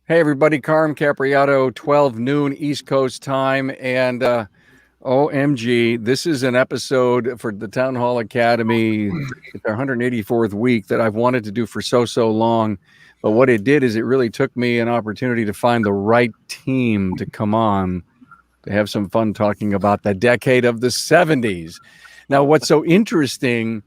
Hey, everybody, Carm Capriato, 12 noon East Coast time. And OMG, this is an episode for the Town Hall Academy. It's our 184th week that I've wanted to do for so long. But what it did is it really took me an opportunity to find the right team to come on to have some fun talking about the decade of the 70s. Now, what's so interesting.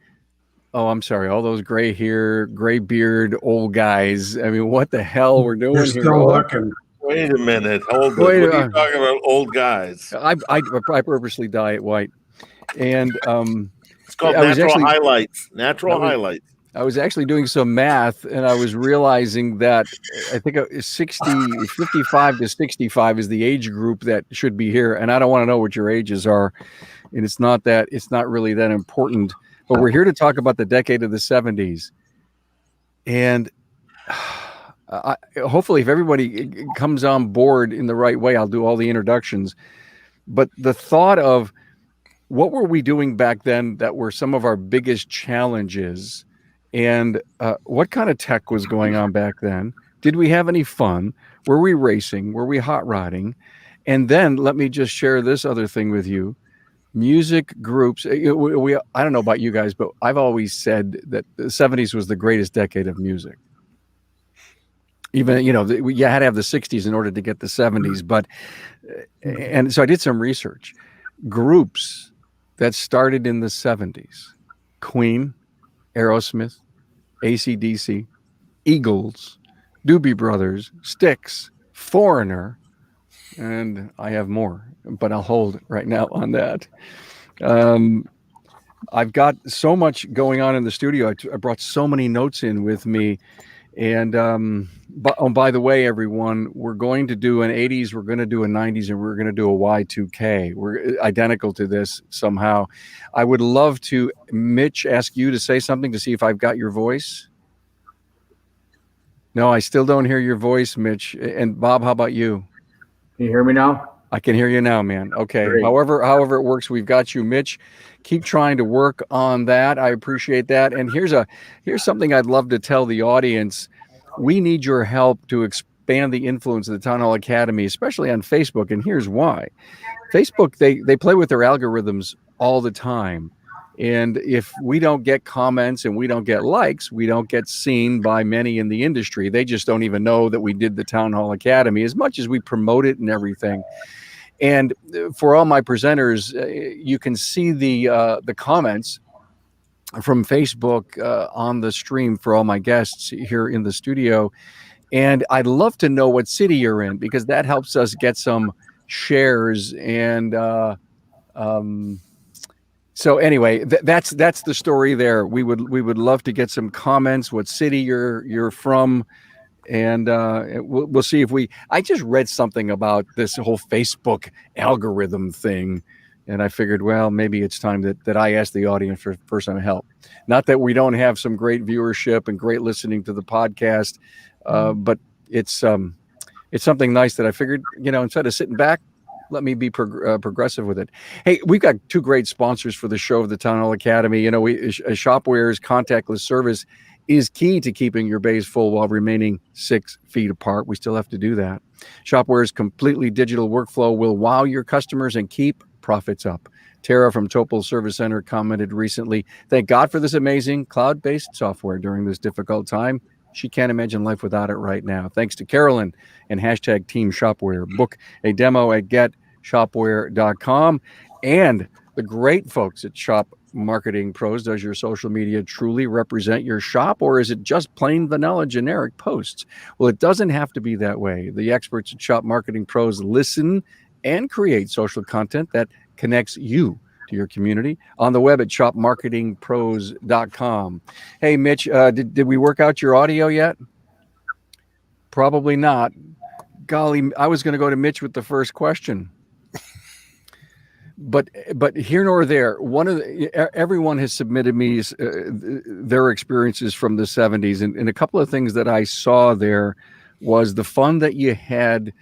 Oh, I'm sorry. All those gray hair, gray beard, old guys. I mean, what the hell we're You're doing here? still looking. Wait a minute. Hold it. Wait, What are you talking about, old guys? I purposely dye it white, and It's called I was natural actually- highlights. Natural highlights. I was actually doing some math, and I was realizing that I think 55 to 65 is the age group that should be here. And I don't want to know what your ages are, and it's not really that important. But we're here to talk about the decade of the 70s. And hopefully, if everybody comes on board in the right way, I'll do all the introductions. But the thought of what were we doing back then that were some of our biggest challenges, and what kind of tech was going on back then? Did we have any fun? Were we racing? Were we hot rodding? And then let me just share this other thing with you. Music groups, I don't know about you guys, but I've always said that the 70s was the greatest decade of music. Even, you had to have the 60s in order to get the 70s. But, and so I did some research. Groups that started in the 70s, Queen, Aerosmith, AC/DC, Eagles, Doobie Brothers, Styx, Foreigner, and I have more, but I'll hold right now on that. I've got so much going on in the studio. I brought so many notes in with me. And by the way, everyone, we're going to do an 80s, we're going to do a 90s, and we're going to do a Y2K. We're identical to this somehow. I would love to, Mitch, ask you to say something to see if I've got your voice. No, I still don't hear your voice, Mitch. And Bob, how about you? Can you hear me now? I can hear you now, man. Okay. Great. However it works, we've got you, Mitch. Keep trying to work on that. I appreciate that. And here's something I'd love to tell the audience. We need your help to expand the influence of the Town Hall Academy, especially on Facebook. And here's why. Facebook, they play with their algorithms all the time. And if we don't get comments and we don't get likes, we don't get seen by many in the industry. They just don't even know that we did the Town Hall Academy as much as we promote it and everything. And for all my presenters, you can see the comments from Facebook on the stream for all my guests here in the studio. And I'd love to know what city you're in, because that helps us get some shares. And so anyway, that's the story there. We would love to get some comments, what city you're from. And we'll see if I just read something about this whole Facebook algorithm thing, and I figured, well, maybe it's time that I ask the audience for some help. Not that we don't have some great viewership and great listening to the podcast, but it's something nice that I figured, instead of sitting back, let me be progressive with it. Hey, we've got two great sponsors for the show of the Town Hall Academy. Shopware's contactless service is key to keeping your bays full while remaining 6 feet apart. We still have to do that. Shopware's completely digital workflow will wow your customers and keep profits up. Tara from Topol Service Center commented recently, "Thank God for this amazing cloud-based software during this difficult time. She can't imagine life without it right now." Thanks to Carolyn and hashtag Team Shopware. Book a demo at getshopware.com. And the great folks at Shop Marketing Pros. Does your social media truly represent your shop, or is it just plain vanilla generic posts? Well, it doesn't have to be that way. The experts at Shop Marketing Pros listen and create social content that connects you to your community on the web at shopmarketingpros.com. Hey, Mitch, did we work out your audio yet? Probably not. Golly, I was going to go to Mitch with the first question. But here nor there, everyone has submitted me their experiences from the 70s, and a couple of things that I saw there was the fun that you had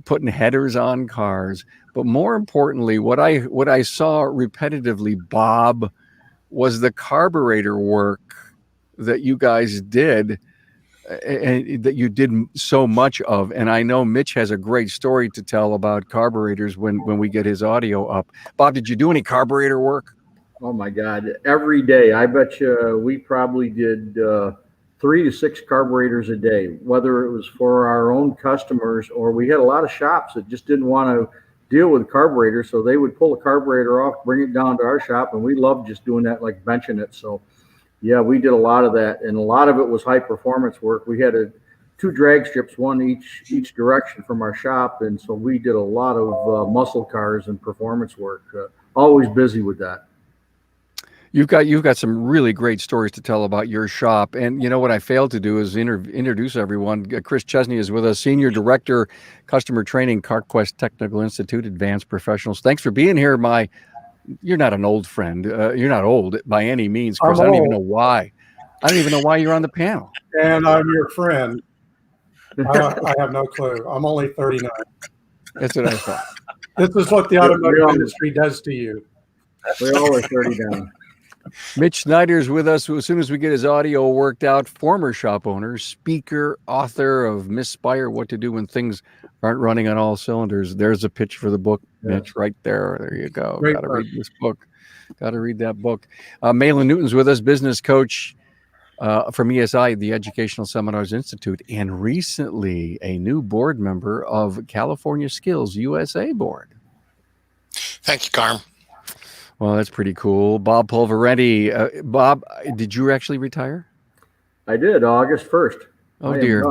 putting headers on cars, but more importantly, what I saw repetitively, Bob, was the carburetor work that you guys did and that you did so much of. And I know Mitch has a great story to tell about carburetors when we get his audio up. Bob, did you do any carburetor work? Oh my God! Every day, I bet you we probably did 3 to 6 carburetors a day. Whether it was for our own customers or we had a lot of shops that just didn't want to deal with carburetors, so they would pull a carburetor off, bring it down to our shop, and we loved just doing that, like benching it. So yeah, we did a lot of that, and a lot of it was high performance work. We had 2 drag strips, one each direction from our shop, and so we did a lot of muscle cars and performance work. Always busy with that. You've got some really great stories to tell about your shop. And you know what I failed to do is introduce everyone. Chris Chesney is with us, Senior Director, Customer Training, CarQuest Technical Institute, Advanced Professionals. Thanks for being here. You're not an old friend. You're not old by any means, Chris. I don't even know why. I don't even know why you're on the panel. And I'm your friend. I have no clue. I'm only 39. That's what I thought. This is what the automotive industry does to you. We all are 30 down. Mitch Schneider is with us as soon as we get his audio worked out. Former shop owner, speaker, author of Misspire, What to Do When Things Aren't Running on All Cylinders. There's a pitch for the book, Mitch, right there. There you go. Got to read this book. Got to read that book. Maylan Newton's with us, business coach from ESI, the Educational Seminars Institute, and recently a new board member of California Skills USA Board. Thank you, Carm. Well, that's pretty cool. Bob Pulverenti. Bob, did you actually retire? I did, August 1st. Oh, dear.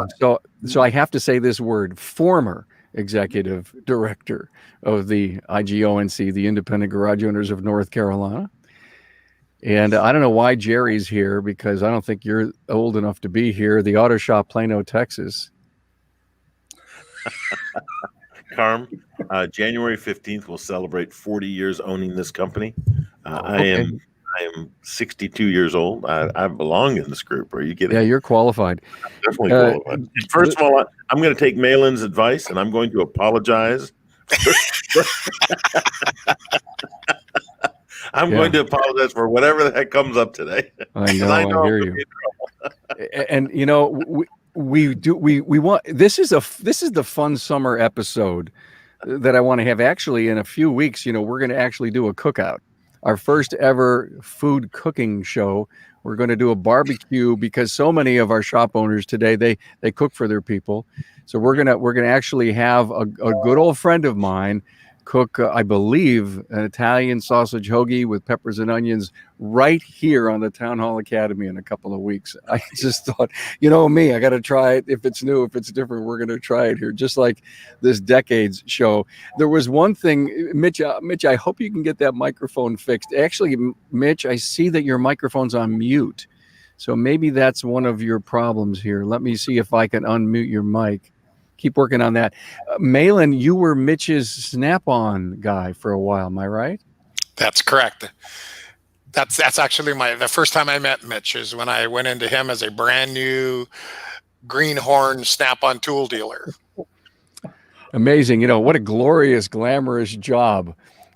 So I have to say this word, former executive director of the IGONC, the Independent Garage Owners of North Carolina. And I don't know why Jerry's here, because I don't think you're old enough to be here. The Auto Shop, Plano, Texas. Carm, January 15th, we'll celebrate 40 years owning this company. I am 62 years old. I belong in this group. Are you kidding? Yeah, you're qualified. I'm definitely qualified. First of all, I'm going to take Maylan's advice, and I'm going to apologize. I'm going to apologize for whatever the heck comes up today. I know I hear you. And you know, we want this is the fun summer episode that I want to have. Actually, in a few weeks, you know, we're going to actually do a cookout, our first ever food cooking show. We're going to do a barbecue because so many of our shop owners today they cook for their people. So we're gonna actually have a good old friend of mine cook, I believe, an Italian sausage hoagie with peppers and onions right here on the Town Hall Academy in a couple of weeks. I just thought, you know me, I got to try it. If it's new, if it's different, we're going to try it here, just like this Decades show. There was one thing, Mitch, I hope you can get that microphone fixed. Actually, Mitch, I see that your microphone's on mute. So maybe that's one of your problems here. Let me see if I can unmute your mic. Keep working on that. Maylan, you were Mitch's Snap-on guy for a while. Am I right? That's correct. That's actually the first time I met Mitch is when I went into him as a brand new greenhorn Snap-on tool dealer. Amazing. You know, what a glorious, glamorous job.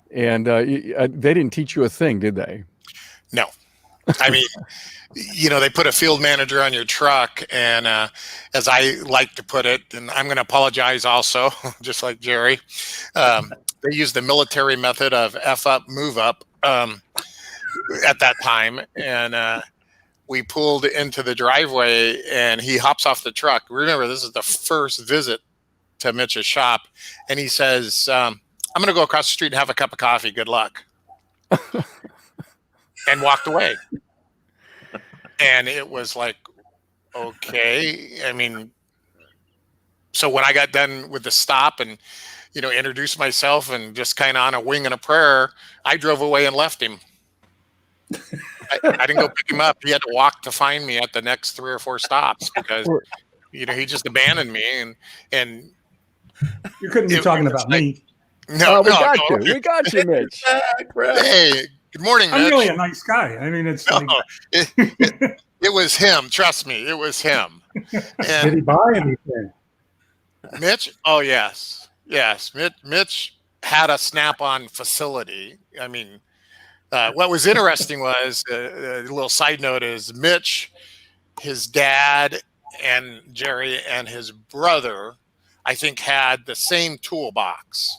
And they didn't teach you a thing, did they? No. I mean, you know, they put a field manager on your truck, and as I like to put it, and I'm going to apologize also, just like Jerry, they used the military method of F up, move up at that time. And we pulled into the driveway, and he hops off the truck. Remember, this is the first visit to Mitch's shop. And he says, I'm going to go across the street and have a cup of coffee. Good luck. And walked away. And it was like, okay. I mean, so when I got done with the stop and, you know, introduced myself and just kind of on a wing and a prayer, I drove away and left him. I didn't go pick him up. He had to walk to find me at the next 3 or 4 stops because, you know, he just abandoned me. And You couldn't be talking about me. No, we got you, Mitch. Hey, good morning, Mitch. I'm really a nice guy. I mean, it's like, it was him. Trust me, it was him. did And he buy anything? Mitch, oh yes. Mitch had a Snap-on facility. I mean, what was interesting was a little side note is Mitch, his dad, and Jerry and his brother, I think, had the same toolbox.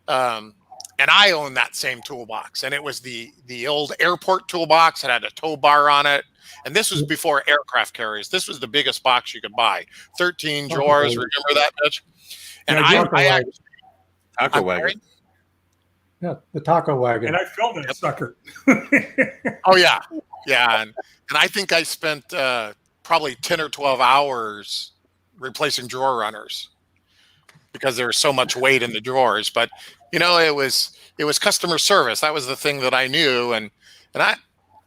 And I owned that same toolbox, and it was the old airport toolbox. It had a tow bar on it, and this was before aircraft carriers. This was the biggest box you could buy, 13 drawers. Remember that, Mitch? And Taco wagon. Yeah, the taco wagon. And I filled that sucker. Oh yeah, and I think I spent probably 10 or 12 hours replacing drawer runners because there was so much weight in the drawers. But it was customer service. That was the thing that I knew, and I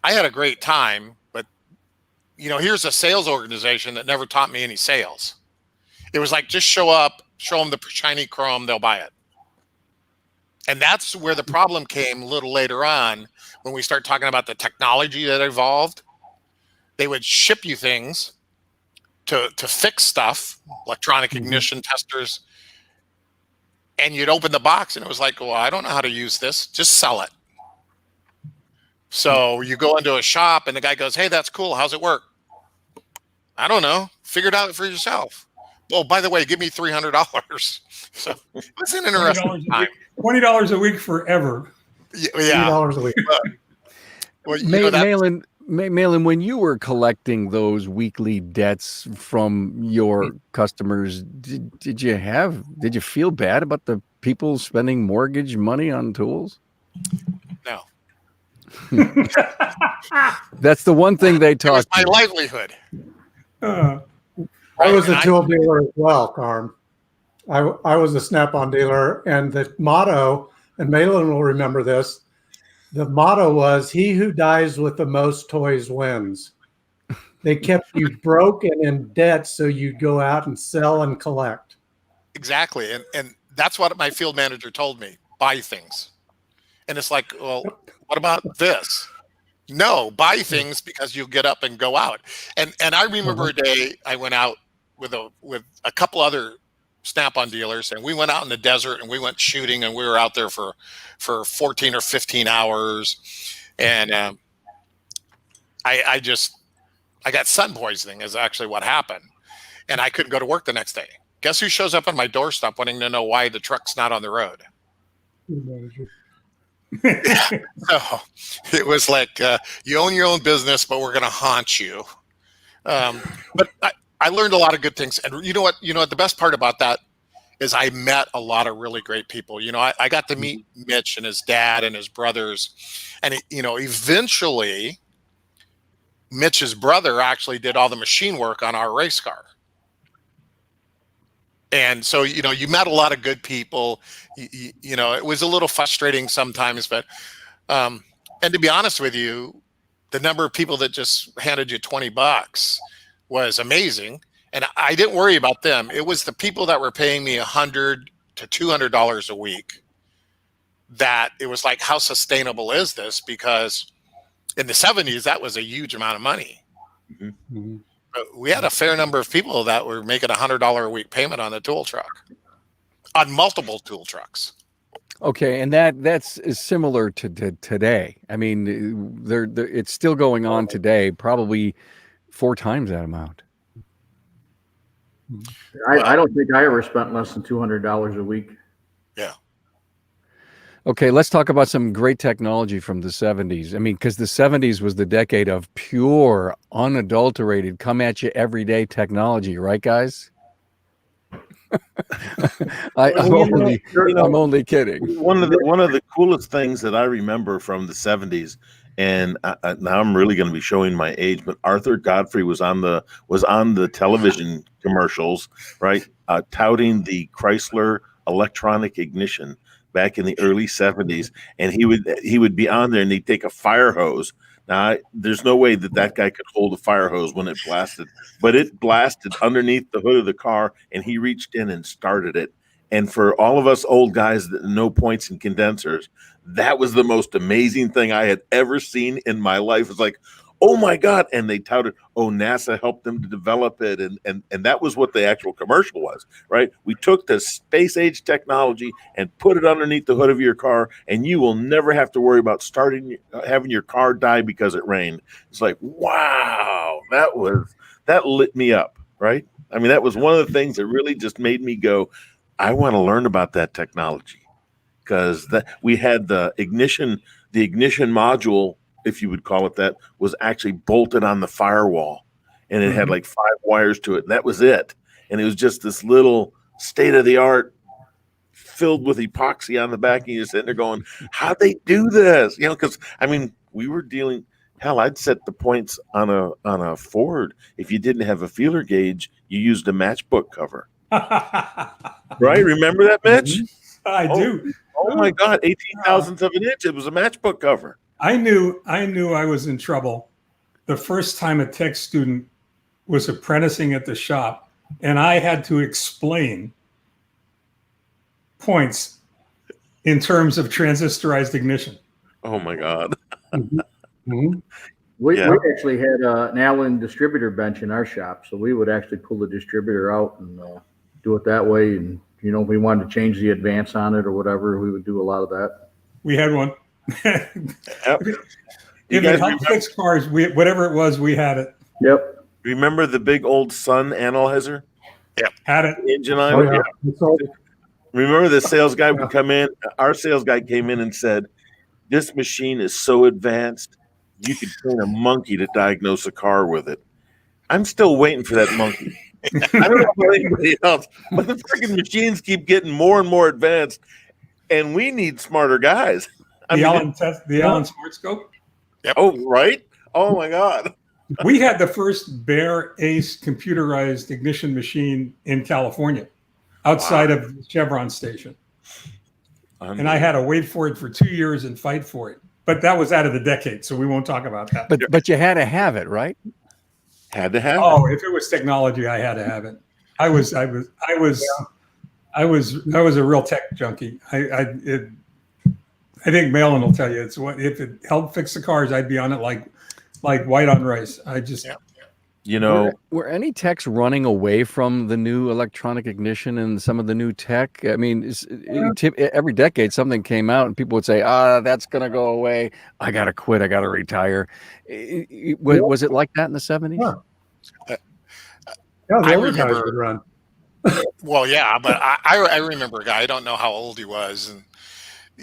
had a great time. But here's a sales organization that never taught me any sales. It was like, just show up, show them the shiny chrome, they'll buy it. And that's where the problem came a little later on when we start talking about the technology that evolved. They would ship you things to fix stuff, electronic ignition testers, and you'd open the box and it was like, well, I don't know how to use this. Just sell it. So you go into a shop and the guy goes, hey, that's cool. How's it work? I don't know. Figure it out for yourself. Oh, by the way, give me $300. So it was an interesting time. $20 a week forever. Yeah. $3 a week. Well, Maylan, when you were collecting those weekly debts from your customers, did you feel bad about the people spending mortgage money on tools? No. That's the one thing they It taught was my you. livelihood. I was a tool dealer as well, Carm. I was a Snap-on dealer, and the motto, and Maylan will remember this, the motto was, he who dies with the most toys wins. They kept you broke and in debt so you'd go out and sell and collect. Exactly. And that's what my field manager told me. Buy things. And it's like, well, what about this? No, buy things because you'll get up and go out. And I remember a day I went out with a couple other Snap-on dealers, and we went out in the desert and we went shooting, and we were out there for 14 or 15 hours. And I got sun poisoning is actually what happened. And I couldn't go to work the next day. Guess who shows up on my doorstep wanting to know why the truck's not on the road? So it was like, you own your own business, but we're going to haunt you. But I learned a lot of good things. And you know what? The best part about that is I met a lot of really great people. I got to meet Mitch and his dad and his brothers. And, eventually Mitch's brother actually did all the machine work on our race car. And so, you met a lot of good people. It was a little frustrating sometimes, but, and to be honest with you, the number of people that just handed you $20 was amazing. And I didn't worry about them. It was the people that were paying me $100 to $200 a week that it was like, how sustainable is this? Because in the 70s, that was a huge amount of money. Mm-hmm. But we had a fair number of people that were making $100 a week payment on a tool truck, on multiple tool trucks. Okay, and that's similar to today. I mean, it's still going on today, probably 4 times that amount. I don't think I ever spent less than $200 a week. Yeah. Okay, let's talk about some great technology from the 70s. I mean, because the 70s was the decade of pure, unadulterated, come at you every day technology, right, guys? I'm only kidding. One of the coolest things that I remember from the 70s, and now I'm really going to be showing my age, but Arthur Godfrey was on the television commercials, right, touting the Chrysler electronic ignition back in the early 70s, and he would be on there and he'd take a fire hose. Now, there's no way that guy could hold a fire hose when it blasted, but it blasted underneath the hood of the car, and he reached in and started it. And for all of us old guys that know points and condensers, that was the most amazing thing I had ever seen in my life. It's like, oh my God. And they touted, oh, NASA helped them to develop it. And that was what the actual commercial was, right? We took the space age technology and put it underneath the hood of your car, and you will never have to worry about having your car die because it rained. It's like, wow, that lit me up. right? I mean, that was one of the things that really just made me go, I want to learn about that technology, because that we had the ignition module, if you would call it that, was actually bolted on the firewall, and it had like 5 wires to it, and that was it. And it was just this little state of the art filled with epoxy on the back, and you're sitting there going, how'd they do this? You know, because I mean, we were dealing. Hell, I'd set the points on a Ford. If you didn't have a feeler gauge, you used a matchbook cover. Right? Remember that, Mitch? I do. Oh my God, 18 thousandths of an inch. It was a matchbook cover. I knew I was in trouble the first time a tech student was apprenticing at the shop, and I had to explain points in terms of transistorized ignition. Oh my God. We actually had an Allen distributor bench in our shop, so we would actually pull the distributor out and do it that way. And you know, if we wanted to change the advance on it or whatever, we would do a lot of that. We had one. Yep. If it helped fix cars, whatever it was, we had it. Yep. Remember the big old Sun analyzer? Yep. Had it. Engine Oh, on it? yeah. Remember the sales guy would come in? Our sales guy came in and said, this machine is so advanced, you could train a monkey to diagnose a car with it. I'm still waiting for that monkey. I don't know about anybody else, but the freaking machines keep getting more and more advanced, and we need smarter guys. The Allen Smart Scope. Oh, right? Oh, my God. We had the first Bare Ace computerized ignition machine in California, outside of the Chevron station. And I had to wait for it for 2 years and fight for it. But that was out of the decade, so we won't talk about that. But you had to have it, right? Had to have Oh, if it was technology, I had to have it. I was a real tech junkie. I think Maylan will tell you it's what if it helped fix the cars, I'd be on it like white on rice. I just You know, were any techs running away from the new electronic ignition and some of the new tech? I mean, every decade something came out and people would say, that's going to go away. I got to quit. I got to retire. Was it like that in the 70s? Yeah, the I older guys remember- would run. Well, yeah, but I remember a guy, I don't know how old he was, and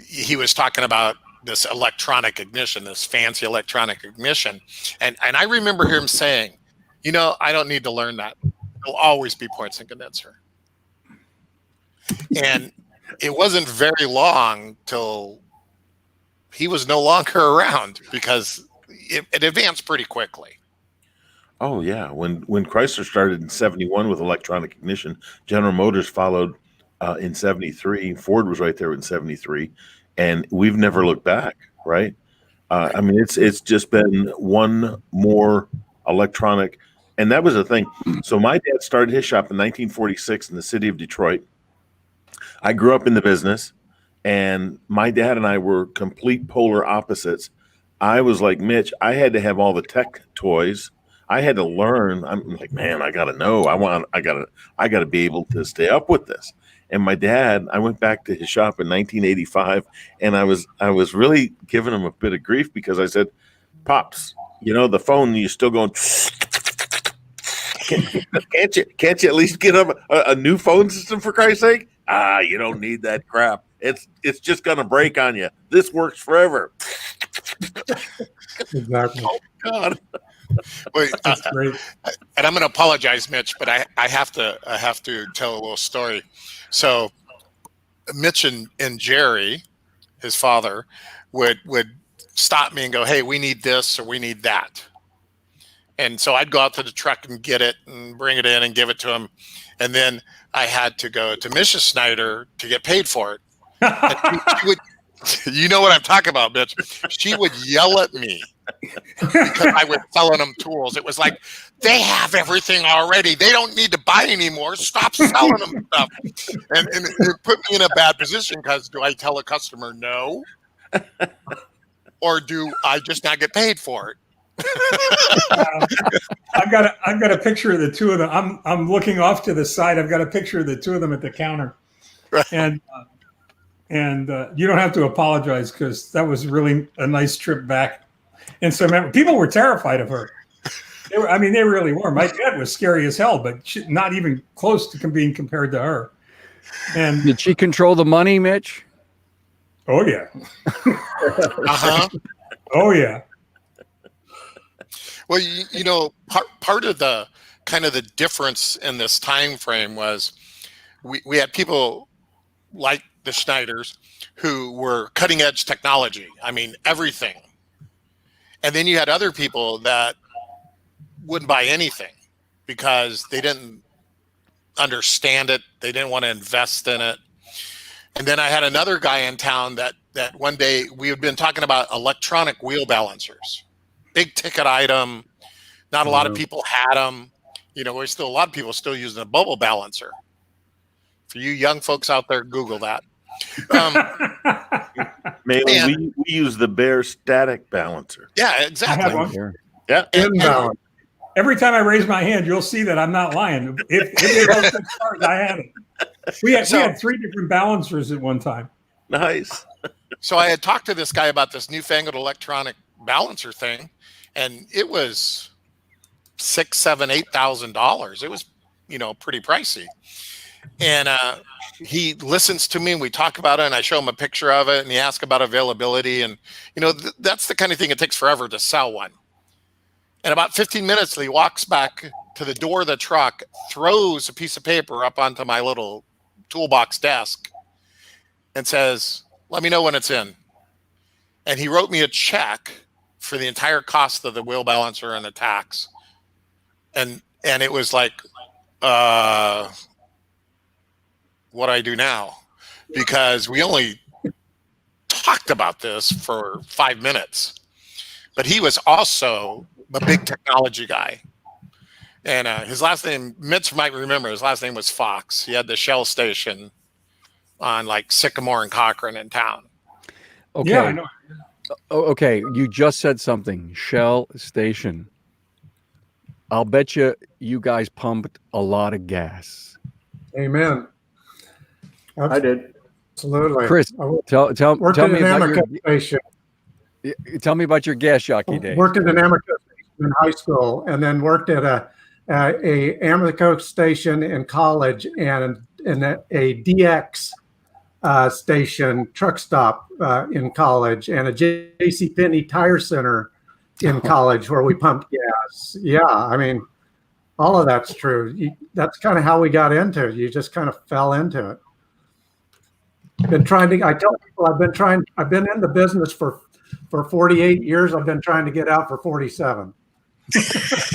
he was talking about this electronic ignition, this fancy electronic ignition. And I remember him saying, you know, I don't need to learn that. It'll always be points and condenser. And it wasn't very long till he was no longer around because it advanced pretty quickly. oh yeah, when Chrysler started in 71 with electronic ignition, General Motors followed in 73. Ford was right there in 73, and we've never looked back, right? I mean, it's just been one more electronic, and that was the thing. So my dad started his shop in 1946 in the city of Detroit. I grew up in the business, and my dad and I were complete polar opposites. I was like Mitch. I had to have all the tech toys. I had to learn. I'm like, man, I gotta know. I gotta be able to stay up with this. And my dad, I went back to his shop in 1985, and I was really giving him a bit of grief because I said, "Pops, you know the phone. You still going? Can't you at least get up a new phone system for Christ's sake? You don't need that crap. It's just gonna break on you. This works forever." Exactly. Oh God. Wait, that's great. and I'm going to apologize, Mitch, but I have to tell a little story. So Mitch and Jerry, his father, would stop me and go, "Hey, we need this or we need that." And so I'd go out to the truck and get it and bring it in and give it to him. And then I had to go to Mrs. Schneider to get paid for it. And she would, you know what I'm talking about, Mitch. She would yell at me because I was selling them tools. It was like, they have everything already. They don't need to buy anymore. Stop selling them stuff. And it put me in a bad position because do I tell a customer no? Or do I just not get paid for it? I've got a picture of the two of them. I'm looking off to the side. I've got a picture of the two of them at the counter, and you don't have to apologize because that was really a nice trip back. And so people were terrified of her. They really were. My dad was scary as hell, but not even close to being compared to her. And Did she control the money, Mitch? oh yeah, Uh-huh. oh yeah. Well, part of the kind of the difference in this time frame was we had people like the Schneiders who were cutting edge technology. I mean, everything. And then you had other people that wouldn't buy anything because they didn't understand it. They didn't want to invest in it. And then I had another guy in town that one day we had been talking about electronic wheel balancers, big ticket item. Not a lot of people had them. There's still a lot of people still using a bubble balancer. For you young folks out there, Google that. Maylan, we use the Bear static balancer. Yeah, exactly. Yeah. And every time I raise my hand, you'll see that I'm not lying. If they both took cars, I had it. We had 3 different balancers at one time. Nice. So I had talked to this guy about this newfangled electronic balancer thing, and it was $6,000, $7,000, $8,000. It was, pretty pricey. And he listens to me, and we talk about it, and I show him a picture of it, and he asks about availability, and that's the kind of thing it takes forever to sell one. And about 15 minutes, he walks back to the door of the truck, throws a piece of paper up onto my little toolbox desk, and says, "Let me know when it's in." And he wrote me a check for the entire cost of the wheel balancer and the tax. And it was like, what do I do now? Because we only talked about this for 5 minutes. But he was also a big technology guy. And his last name, Mitch might remember, his last name was Fox. He had the Shell station on like Sycamore and Cochrane in town. Okay. Yeah, I know. Okay, you just said something. Shell station. I'll bet you guys pumped a lot of gas. Amen. I did. Absolutely. Chris, tell Worked me at an about Amoco station. tell me about your gas jockey days. Worked at an Amoco station in high school, and then worked at a Amoco station in college, and a DX station truck stop in college, and a J.C. Penney tire center in college where we pumped gas. Yeah, I mean, all of that's true. That's kind of how we got into it. You just kind of fell into it. I tell people I've been in the business for 48 years. I've been trying to get out for 47. It's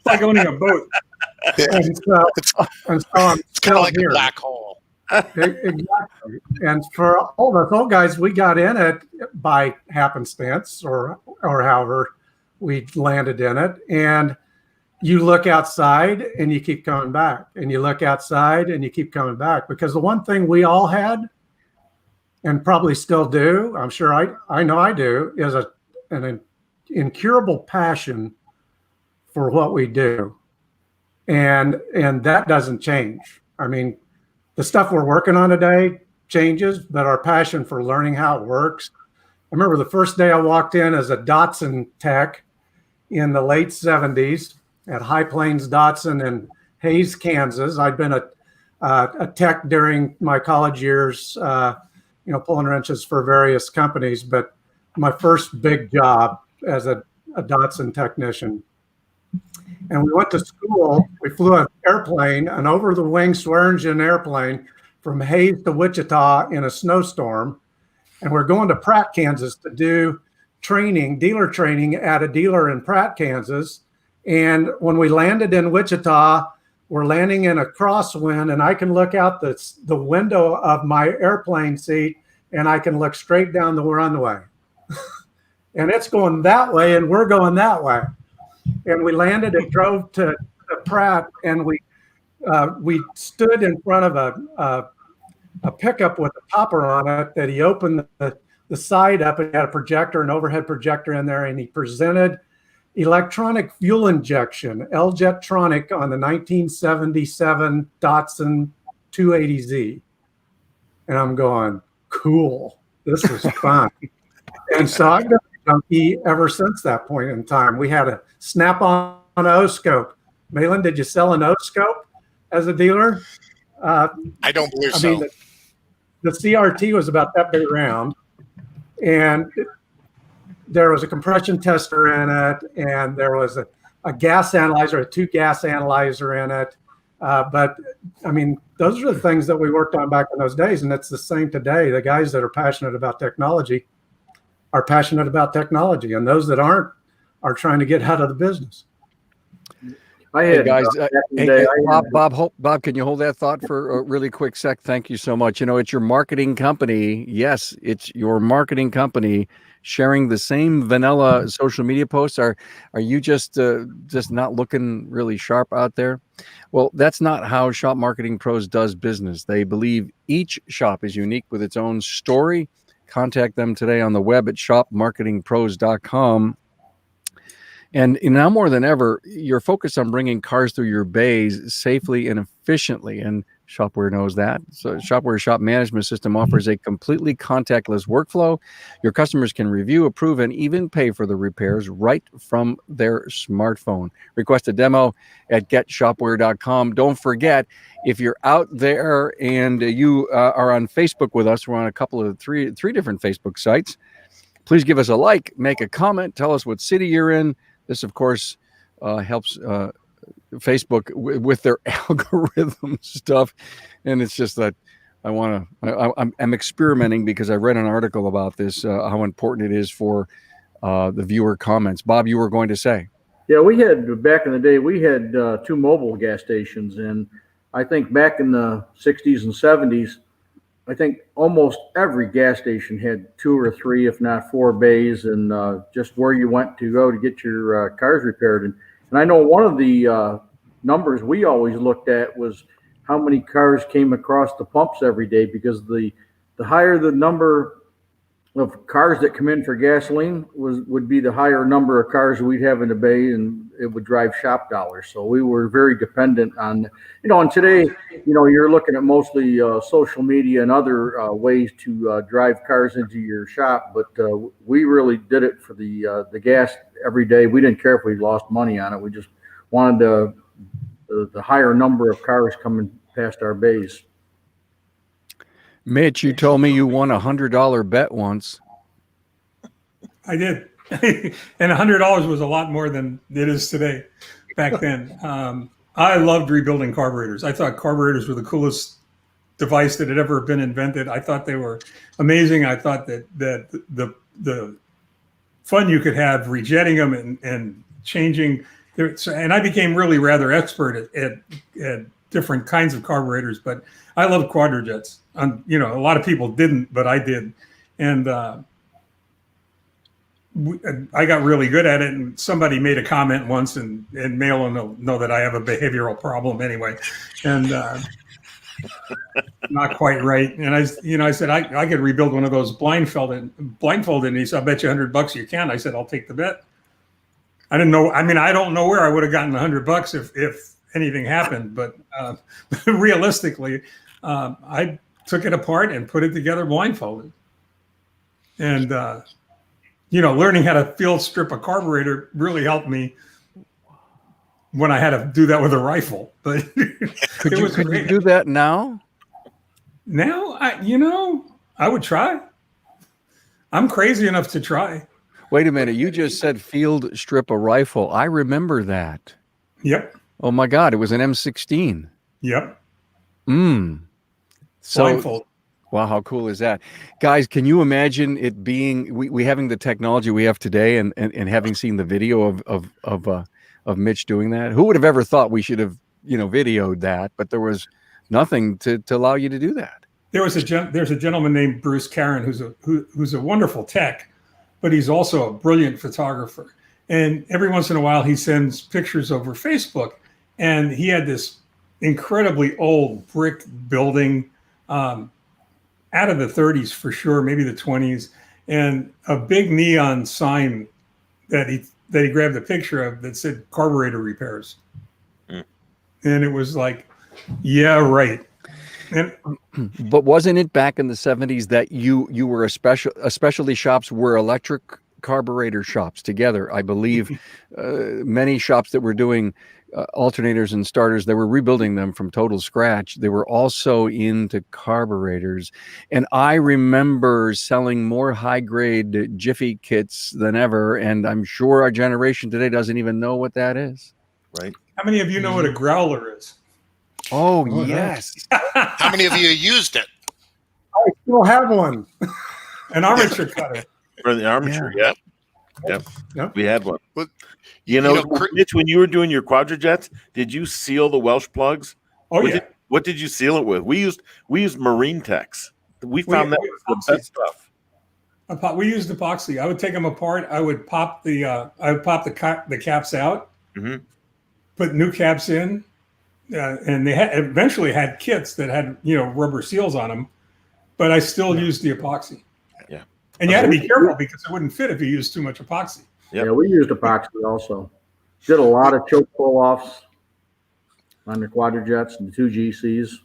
like owning a boat. And so I'm It's kind of like here. a black hole. Exactly. And for all the old guys, we got in it by happenstance or however we landed in it. And you look outside and you keep coming back, and you look outside and you keep coming back, because the one thing we all had, and probably still do, I'm sure I know I do, is an incurable passion for what we do. And that doesn't change. I mean, the stuff we're working on today changes, but our passion for learning how it works. I remember the first day I walked in as a Datsun tech in the late 70s at High Plains Datsun in Hays, Kansas. I'd been a tech during my college years, pulling wrenches for various companies, but my first big job as a Datsun technician. And we went to school. We flew an airplane, an over-the-wing swear-engine airplane, from Hays to Wichita in a snowstorm. And we're going to Pratt, Kansas to do dealer training at a dealer in Pratt, Kansas. And when we landed in Wichita, we're landing in a crosswind, and I can look out the window of my airplane seat, and I can look straight down the runway. And it's going that way, and we're going that way. And we landed and drove to Pratt, and we stood in front of a pickup with a topper on it that he opened the side up, and had a projector, an overhead projector in there, and he presented electronic fuel injection, L-Jetronic, on the 1977 Datsun 280Z. And I'm going, cool, this is fun. And so I've been a junkie ever since that point in time. We had a Snap-on O-scope. Maylan, did you sell an O-scope as a dealer? I don't believe I so. mean, the CRT was about that big around, and there was a compression tester in it, and there was a gas analyzer, a 2-gas analyzer in it. But I mean, those are the things that we worked on back in those days, and it's the same today. The guys that are passionate about technology are passionate about technology, and those that aren't are trying to get out of the business. I Hey had guys, back in the day, Bob, can you hold that thought for a really quick sec? Thank you so much. You know, it's your marketing company. Yes, it's your marketing company sharing the same vanilla social media posts. Are you just not looking really sharp out there? Well, that's not how Shop Marketing Pros does business. They believe each shop is unique with its own story. Contact them today on the web at shopmarketingpros.com. And now more than ever, you're focused on bringing cars through your bays safely and efficiently. And Shopware knows that. So Shopware Shop Management System offers a completely contactless workflow. Your customers can review, approve, and even pay for the repairs right from their smartphone. Request a demo at getshopware.com. Don't forget, if you're out there and you are on Facebook with us, we're on a couple of three different Facebook sites. Please give us a like, make a comment, tell us what city you're in. This, of course, helps Facebook with their algorithm stuff. And it's just that I'm experimenting because I read an article about this, how important it is for the viewer comments. Bob, you were going to say. Yeah, we had, back in the day, we had 2 mobile gas stations. And I think back in the 60s and 70s, I think almost every gas station had 2 or 3, if not 4 bays, and just where you went to go to get your cars repaired. And I know one of the numbers we always looked at was how many cars came across the pumps every day, because the higher the number of cars that come in for gasoline would be the higher number of cars we'd have in the bay, and it would drive shop dollars. So we were very dependent on, and today, you're looking at mostly social media and other ways to drive cars into your shop. But we really did it for the gas every day. We didn't care if we lost money on it. We just wanted the higher number of cars coming past our bays. Mitch, you told me you won $100 bet once. I did. And $100 was a lot more than it is today back then. I loved rebuilding carburetors. I thought carburetors were the coolest device that had ever been invented. I thought they were amazing. I thought that the fun you could have rejetting them and changing. And I became really rather expert at different kinds of carburetors, but I love quadrajets. A lot of people didn't, but I did. And I got really good at it. And somebody made a comment once, and Maylan will know that I have a behavioral problem anyway. And not quite right. And I said, I could rebuild one of those blindfolded. And he said, "I'll bet you $100 you can." I said, "I'll take the bet." I didn't know. I mean, I don't know where I would have gotten $100 if anything happened, but realistically, I took it apart and put it together blindfolded. And, learning how to field strip a carburetor really helped me when I had to do that with a rifle. But could you do that now? Now, I would try. I'm crazy enough to try. Wait a minute. You just said field strip a rifle. I remember that. Yep. Oh my God. It was an M16. Yep. So, blindfold. Wow, how cool is that? Guys, can you imagine it being, we having the technology we have today and having seen the video of Mitch doing that? Who would have ever thought we should have, videoed that, but there was nothing to allow you to do that. There's a gentleman named Bruce Caron who's a wonderful tech, but he's also a brilliant photographer. And every once in a while he sends pictures over Facebook, and he had this incredibly old brick building, out of the 30s for sure, maybe the 20s, and a big neon sign that he grabbed a picture of that said carburetor repairs. And it was like, yeah, right. And but wasn't it back in the 70s that you were especially shops were electric carburetor shops together. I believe many shops that were doing alternators and starters, they were rebuilding them from total scratch. They were also into carburetors. And I remember selling more high-grade Jiffy kits than ever. And I'm sure our generation today doesn't even know what that is. Right. How many of you know what a growler is? Oh, yes. How many of you used it? I still have one. An armature cutter. For the armature, yep. Yep. We had one. Well, You know, Mitch, when you were doing your quadrajets, did you seal the Welsh plugs? Oh, yeah. What did you seal it with? We used Marine Tex. We found that was the best stuff. We used epoxy. I would take them apart. I would pop the caps out, put new caps in, and they eventually had kits that had rubber seals on them, but I still used the epoxy. Yeah, and you had to be careful because it wouldn't fit if you used too much epoxy. Yep. Yeah, we used epoxy also. Did a lot of choke pull-offs on the quadrajets and the 2 GCs.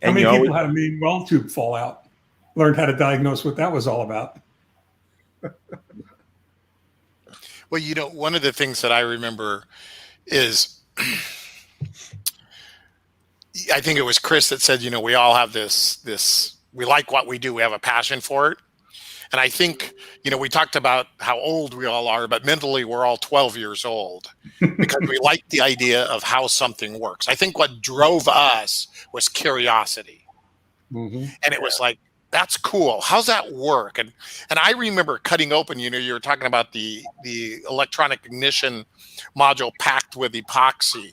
How many people had a main well tube fall out? Learned how to diagnose what that was all about. Well, one of the things that I remember is, I think it was Chris that said, we all have this, we like what we do. We have a passion for it. And I think, we talked about how old we all are, but mentally we're all 12 years old because we like the idea of how something works. I think what drove us was curiosity. And it was like, that's cool. How's that work? And I remember cutting open, you were talking about the electronic ignition module packed with epoxy,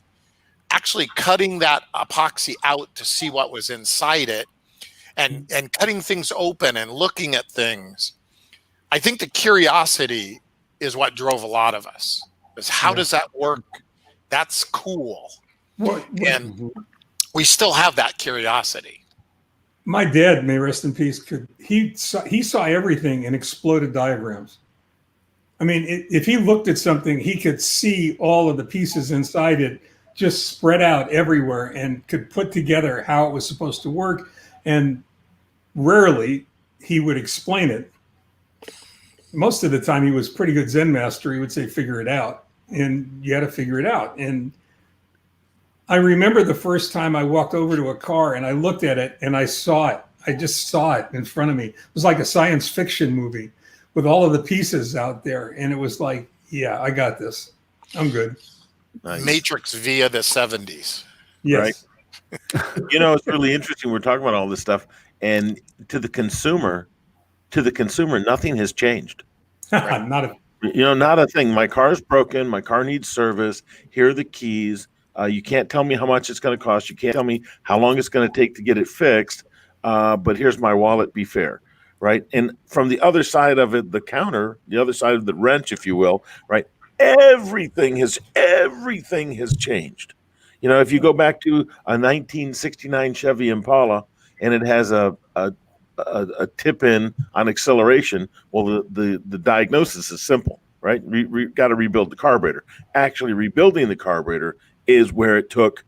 actually cutting that epoxy out to see what was inside it. And cutting things open and looking at things. I think the curiosity is what drove a lot of us. Is how does that work? That's cool. And we still have that curiosity. My dad, may rest in peace, he saw everything in exploded diagrams. I mean, if he looked at something, he could see all of the pieces inside it just spread out everywhere and could put together how it was supposed to work. And rarely he would explain it. Most of the time he was pretty good Zen master. He would say, figure it out. And you had to figure it out. And I remember the first time I walked over to a car and I looked at it and I saw it. I just saw it in front of me. It was like a science fiction movie with all of the pieces out there. And it was like, yeah, I got this. I'm good. Nice. Matrix via the 70s. Yes. Right. It's really interesting. We're talking about all this stuff. And to the consumer, nothing has changed. Right? Not Not a thing. My car's broken. My car needs service. Here are the keys. You can't tell me how much it's going to cost. You can't tell me how long it's going to take to get it fixed. But here's my wallet. Be fair, right? And from the other side of it, the counter, the other side of the wrench, if you will, right? Everything has changed. If you go back to a 1969 Chevy Impala and it has a tip in on acceleration, well, the diagnosis is simple, right? Got to rebuild the carburetor. Actually, rebuilding the carburetor is where it took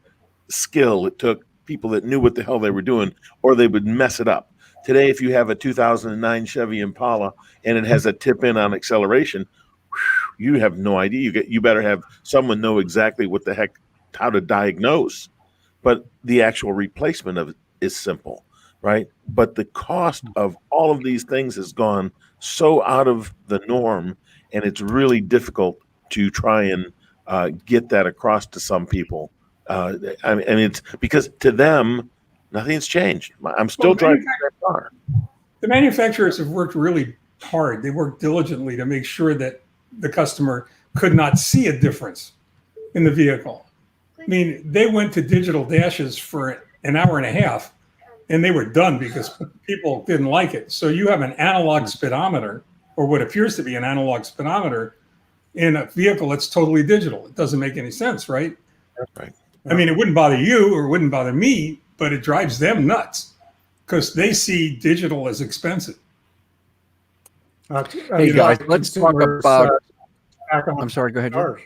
skill. It took people that knew what the hell they were doing, or they would mess it up. Today, if you have a 2009 Chevy Impala and it has a tip in on acceleration, you have no idea. You better have someone know exactly what the heck, how to diagnose. But the actual replacement of it is simple, right? But the cost of all of these things has gone so out of the norm, and it's really difficult to try and get that across to some people. And it's because to them, nothing's changed. I'm still driving that car. The manufacturers have worked really hard. They worked diligently to make sure that the customer could not see a difference in the vehicle. I mean, they went to digital dashes for an hour and a half and they were done because people didn't like it. So you have an analog speedometer, or what appears to be an analog speedometer, in a vehicle that's totally digital. It doesn't make any sense, right? Right. I mean, it wouldn't bother you or it wouldn't bother me, but it drives them nuts because they see digital as expensive. Hey guys, let's talk about. I'm sorry. Go ahead. Cars.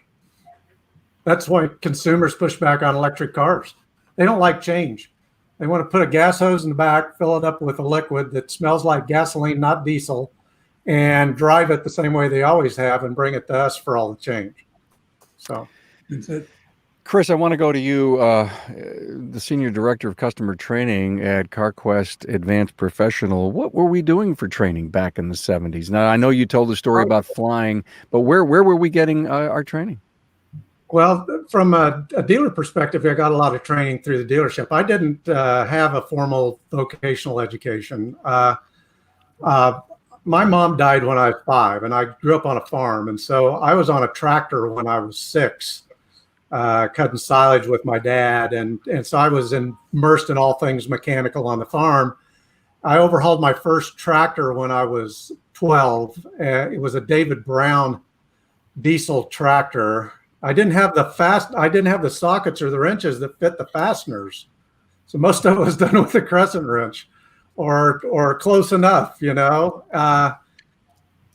That's why consumers push back on electric cars. They don't like change. They want to put a gas hose in the back, fill it up with a liquid that smells like gasoline, not diesel, and drive it the same way they always have and bring it to us for all the change. So That's it. Chris, I want to go to you, the Senior Director of Customer Training at CarQuest Advanced Professional. What were we doing for training back in the 70s? Now, I know you told the story about flying, but where were we getting our training? Well, from a dealer perspective, I got a lot of training through the dealership. I didn't have a formal vocational education. My mom died when I was 5, and I grew up on a farm. And so I was on a tractor when I was 6, cutting silage with my dad. And so I was immersed in all things mechanical on the farm. I overhauled my first tractor when I was 12. It was a David Brown diesel tractor. I didn't have the sockets or the wrenches that fit the fasteners. So most of it was done with a crescent wrench or close enough, you know?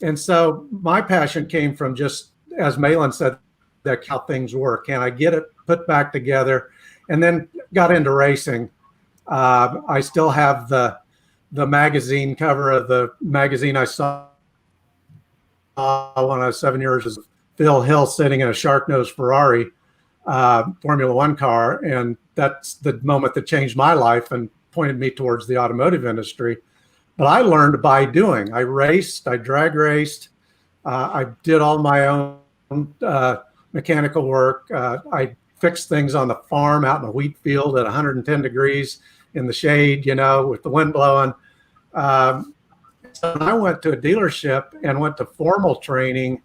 And so my passion came from just, as Maylan said, that how things work. Can I get it put back together? And then got into racing. I still have the magazine cover of the magazine I saw when I was 7 years old. Phil Hill sitting in a shark-nosed Ferrari Formula One car. And that's the moment that changed my life and pointed me towards the automotive industry. But I learned by doing. I raced, I drag raced, I did all my own mechanical work. I fixed things on the farm out in a wheat field at 110 degrees in the shade, you know, with the wind blowing. So I went to a dealership and went to formal training,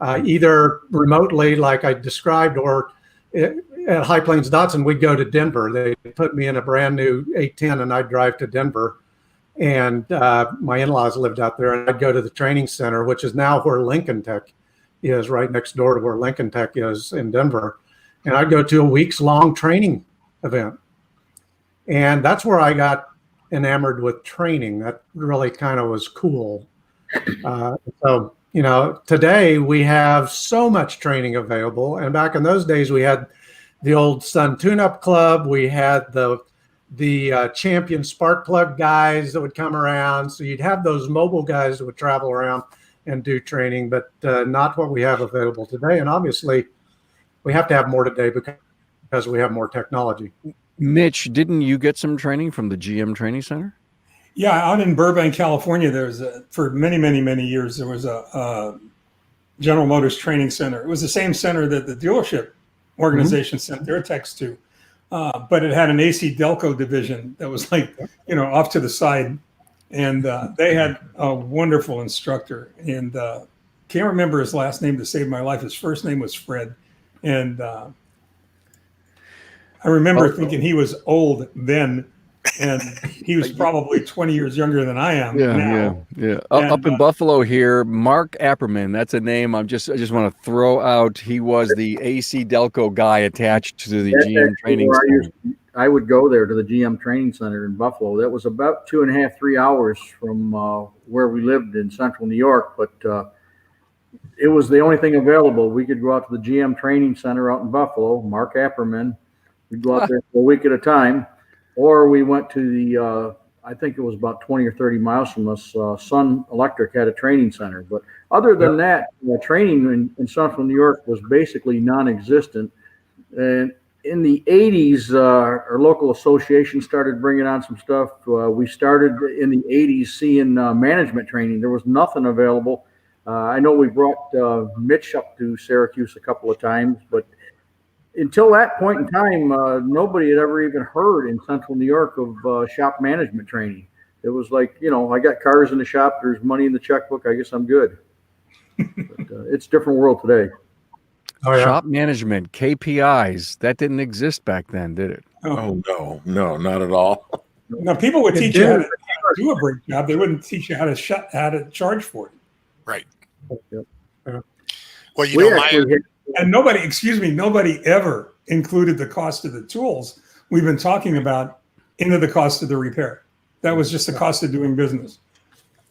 either remotely like I described, or at High Plains Datsun, we'd go to Denver. They put me in a brand new 810 and I'd drive to Denver. And my in-laws lived out there, and I'd go to the training center, which is now where Lincoln Tech is, right next door to where Lincoln Tech is in Denver. And I'd go to a weeks-long training event. And that's where I got enamored with training. That really kind of was cool. So, you know, today we have so much training available. And back in those days, we had the old Sun Tune-Up Club. We had the champion spark plug guys that would come around. So you'd have those mobile guys that would travel around and do training, but not what we have available today. And obviously we have to have more today because we have more technology. Mitch, didn't you get some training from the GM Training Center? Yeah, out in Burbank, California, for many, many, many years, there was a General Motors training center. It was the same center that the dealership organization sent their techs to. But it had an AC Delco division that was like, you know, off to the side. And they had a wonderful instructor. And can't remember his last name to save my life. His first name was Fred. And I remember thinking he was old then. And he was probably 20 years younger than I am now. Yeah. Up in Buffalo here, Mark Apperman. That's a name I just want to throw out. He was the AC Delco guy attached to the GM Training Center. I would go there to the GM Training Center in Buffalo. That was about 2.5, 3 hours from where we lived in central New York, but it was the only thing available. We could go out to the GM Training Center out in Buffalo, Mark Apperman. We'd go out there for a week at a time. Or we went to the, I think it was about 20 or 30 miles from us, Sun Electric had a training center. But other than that, training in central New York was basically non-existent. And in the 80s, our local association started bringing on some stuff. We started in the 80s seeing management training. There was nothing available. I know we brought Mitch up to Syracuse a couple of times, but until that point in time, nobody had ever even heard in central New York of shop management training. It was like, you know, I got cars in the shop, there's money in the checkbook, I guess I'm good. But, it's a different world today. Oh, yeah. Shop management, KPIs, that didn't exist back then, did it? Oh, no, not at all. Now, people would teach you how to do a brake job. They wouldn't teach you how to charge for it. Right. Yep. Well, you know, And nobody ever included the cost of the tools we've been talking about into the cost of the repair. That was just the cost of doing business.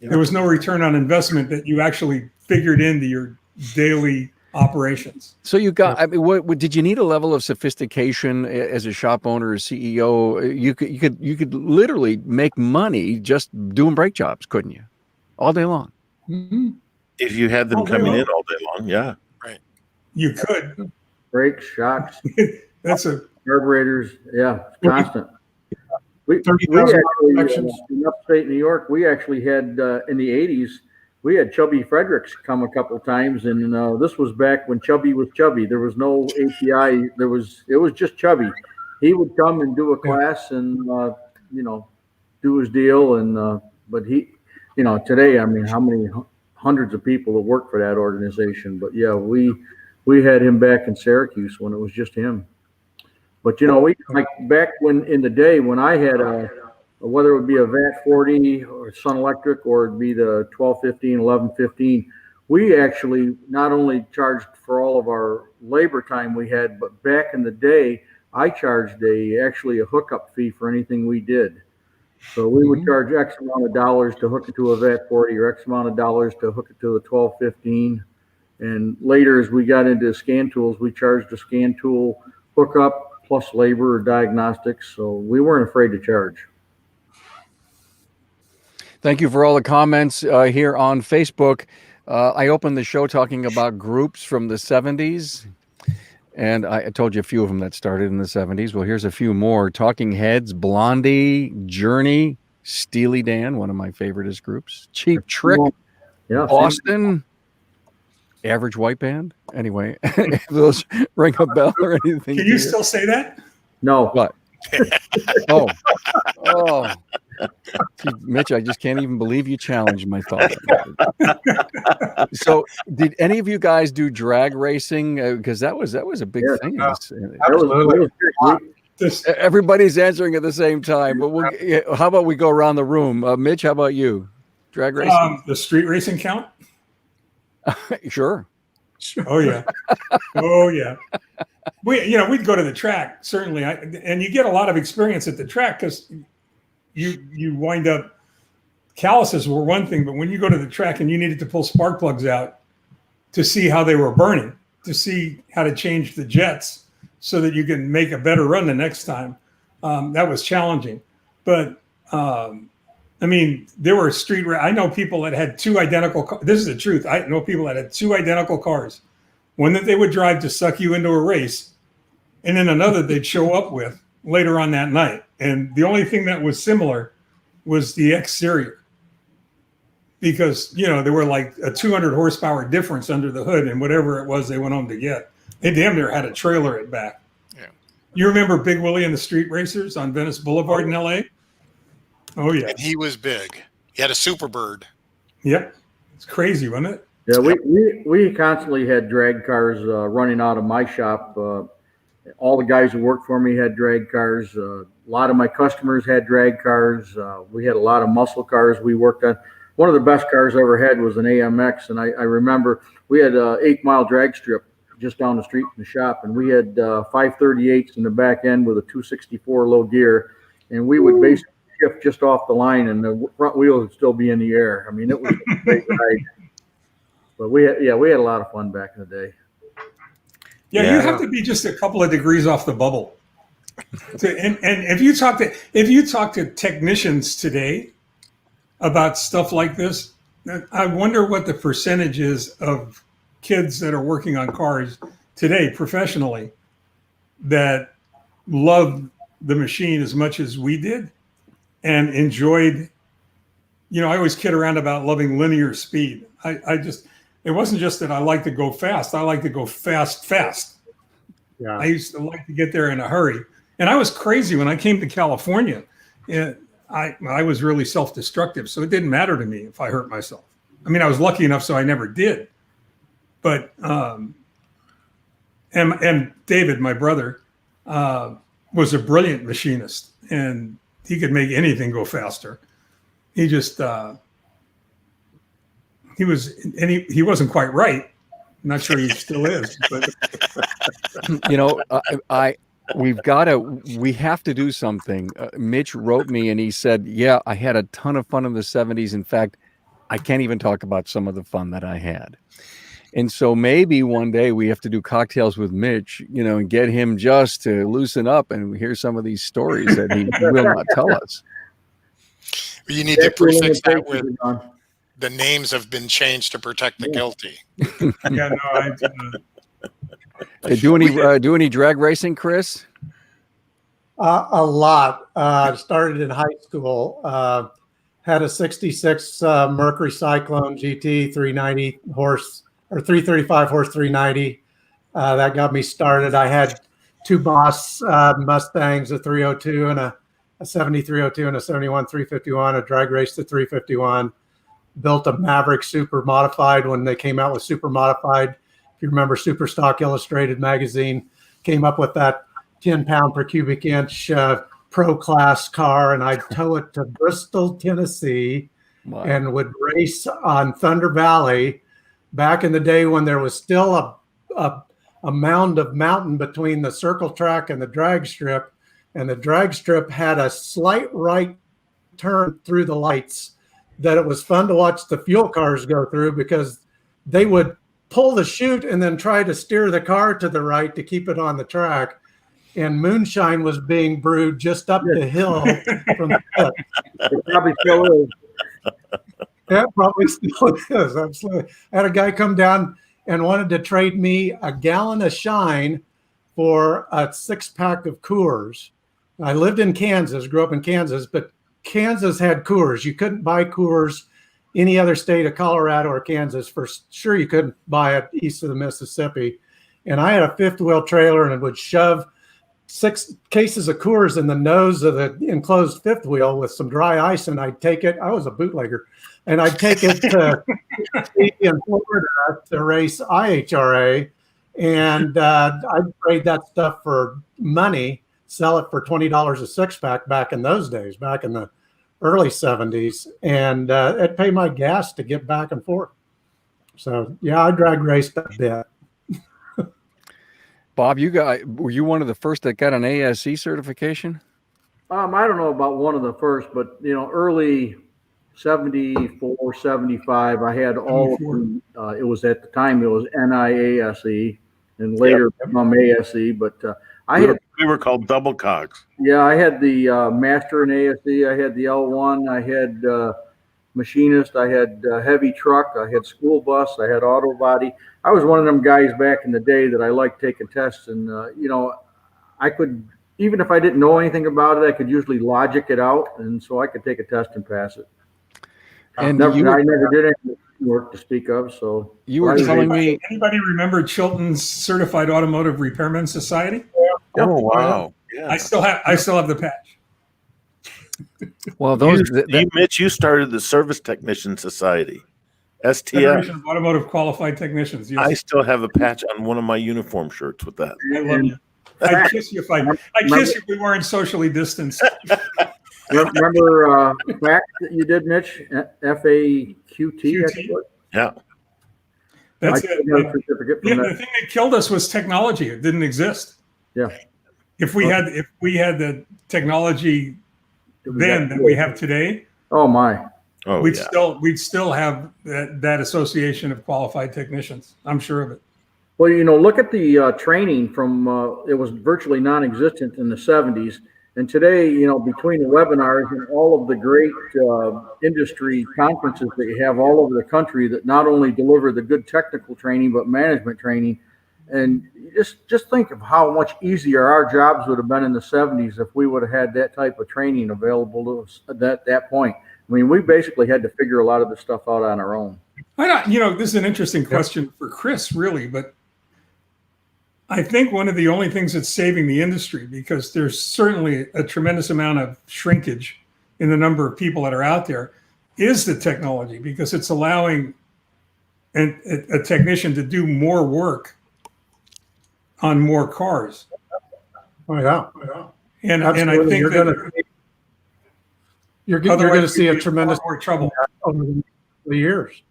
There was no return on investment that you actually figured into your daily operations. So you got, I mean, what did you need a level of sophistication as a shop owner or CEO? You could literally make money just doing brake jobs, couldn't you? All day long. Mhm. If you had them All day coming long. in all day long, yeah. You could. Brakes, shocks, That's a carburetors. Yeah, it's constant. We 30,000 actually, inspections. in upstate New York, we actually had, in the 80s, we had Chubby Fredericks come a couple times. And this was back when Chubby was Chubby. There was no API. It was just Chubby. He would come and do a class and, do his deal. And, but he, today, I mean, how many hundreds of people that work for that organization? But yeah, we had him back in Syracuse when it was just him. But we like back when in the day when I had whether it would be a VAT 40 or Sun Electric or it'd be the 1215, 1115, we actually not only charged for all of our labor time we had, but back in the day, I charged actually a hookup fee for anything we did. So we would charge X amount of dollars to hook it to a VAT 40 or X amount of dollars to hook it to a 1215. And later, as we got into scan tools, we charged a scan tool hookup plus labor or diagnostics. So we weren't afraid to charge. Thank you for all the comments here on Facebook. I opened the show talking about groups from the 70s. And I told you a few of them that started in the 70s. Well, here's a few more. Talking Heads, Blondie, Journey, Steely Dan, one of my favoriteest groups. Cheap Trick, Yeah, Boston, Average White Band. Anyway, if those ring a bell or anything. Can you still say that? No. What? Oh. Gee, Mitch, I just can't even believe you challenged my thought. So, did any of you guys do drag racing? Because that was a big thing. Absolutely. Everybody's answering at the same time. But how about we go around the room? Mitch, how about you? Drag racing? The street racing count? Sure. Oh yeah. Oh yeah. We'd go to the track certainly, and you get a lot of experience at the track because you wind up. Calluses were one thing, but when you go to the track and you needed to pull spark plugs out to see how they were burning, to see how to change the jets so that you can make a better run the next time, that was challenging. But I mean, there were I know people that had two identical cars. This is the truth. I know people that had two identical cars. One that they would drive to suck you into a race, and then another they'd show up with later on that night. And the only thing that was similar was the exterior. Because, there were like a 200 horsepower difference under the hood and whatever it was they went home to get. They damn near had a trailer at back. Yeah. You remember Big Willie and the Street Racers on Venice Boulevard in LA? Oh, yeah. And he was big. He had a Superbird. Yep. It's crazy, wasn't it? Yeah, we constantly had drag cars running out of my shop. All the guys who worked for me had drag cars. A lot of my customers had drag cars. We had a lot of muscle cars we worked on. One of the best cars I ever had was an AMX, and I remember we had an 8 mile drag strip just down the street from the shop, and we had 538s in the back end with a 264 low gear, and we would basically shift just off the line, and the front wheels would still be in the air. I mean, it was a great ride. But we had a lot of fun back in the day. Yeah, you have to be just a couple of degrees off the bubble. And if you talk to technicians today about stuff like this, I wonder what the percentage is of kids that are working on cars today professionally that love the machine as much as we did and enjoyed. I always kid around about loving linear speed. It wasn't just that I like to go fast. I like to go fast. Yeah. I used to like to get there in a hurry. And I was crazy when I came to California. I was really self-destructive, so it didn't matter to me if I hurt myself. I mean, I was lucky enough so I never did. But and David, my brother, was a brilliant machinist, and he could make anything go faster. He just he wasn't quite right. I'm not sure he still is, but we have to do something. Mitch wrote me and he said, yeah, I had a ton of fun in the 70s. In fact, I can't even talk about some of the fun that I had. And so maybe one day we have to do cocktails with Mitch, and get him just to loosen up and hear some of these stories that he will not tell us. You need to prefix that with the names have been changed to protect the guilty. Yeah, no, Do any drag racing, Chris? A lot. Started in high school. Had a 66 Mercury Cyclone GT 390 horse or 335 horse 390. That got me started. I had two Boss Mustangs, a 302 and a 70 302 and a 71 351, a drag race to 351. Built a Maverick Super Modified when they came out with Super Modified. If you remember, Super Stock Illustrated magazine came up with that 10 pound per cubic inch pro class car, and I'd tow it to Bristol, Tennessee, and would race on Thunder Valley back in the day when there was still a mound of mountain between the circle track and the drag strip, and the drag strip had a slight right turn through the lights that it was fun to watch the fuel cars go through, because they would pull the chute and then try to steer the car to the right to keep it on the track. And moonshine was being brewed just up the hill from the pit. It probably still is. Yeah, probably still is. Absolutely. I had a guy come down and wanted to trade me a gallon of Shine for a 6-pack of Coors. I lived in Kansas, grew up in Kansas, but Kansas had Coors. You couldn't buy Coors any other state of Colorado or Kansas. For sure, you couldn't buy it east of the Mississippi. And I had a fifth wheel trailer, and it would shove 6 cases of Coors in the nose of the enclosed fifth wheel with some dry ice, and I'd take it. I was a bootlegger, and I'd take it to in Florida to race IHRA, and I'd trade that stuff for money, sell it for $20 a 6-pack back in those days, back in the early 70s, and it'd pay my gas to get back and forth. So yeah, I drag raced a bit. Bob, were you one of the first that got an ASE certification? I don't know about one of the first, but early 74, 75, I had all of them. It was at the time, it was NIASE and later become ASE, but we were called double cogs. Yeah, I had the master in ASE, I had the L1, I had machinist, I had heavy truck, I had school bus, I had auto body. I was one of them guys back in the day that I liked taking tests, and I could, even if I didn't know anything about it, I could usually logic it out, and so I could take a test and pass it. And I never did any work to speak of. So you were telling me, anybody remember Chilton's Certified Automotive Repairman Society? Oh wow! Yeah. I still have the patch. Well, Mitch, you started the Service Technician Society, STF. Federation of Automotive Qualified Technicians. Yes. I still have a patch on one of my uniform shirts with that. I love you. I'd kiss you if we weren't socially distanced. Remember FAQ that you did, Mitch? FAQT? Yeah. That's it. The thing that killed us was technology. It didn't exist. Yeah. If we had the technology then that we have today, oh my. Oh, we'd still have that association of qualified technicians. I'm sure of it. Well, look at the training from it was virtually non-existent in the 70s. And today, between the webinars and all of the great industry conferences that you have all over the country that not only deliver the good technical training, but management training. And just think of how much easier our jobs would have been in the 70s if we would have had that type of training available to us at that point. I mean, we basically had to figure a lot of the stuff out on our own. Why not? This is an interesting question for Chris, really, but I think one of the only things that's saving the industry, because there's certainly a tremendous amount of shrinkage in the number of people that are out there, is the technology, because it's allowing a technician to do more work on more cars. Oh yeah. And I think you're going to see a tremendous more trouble over the years.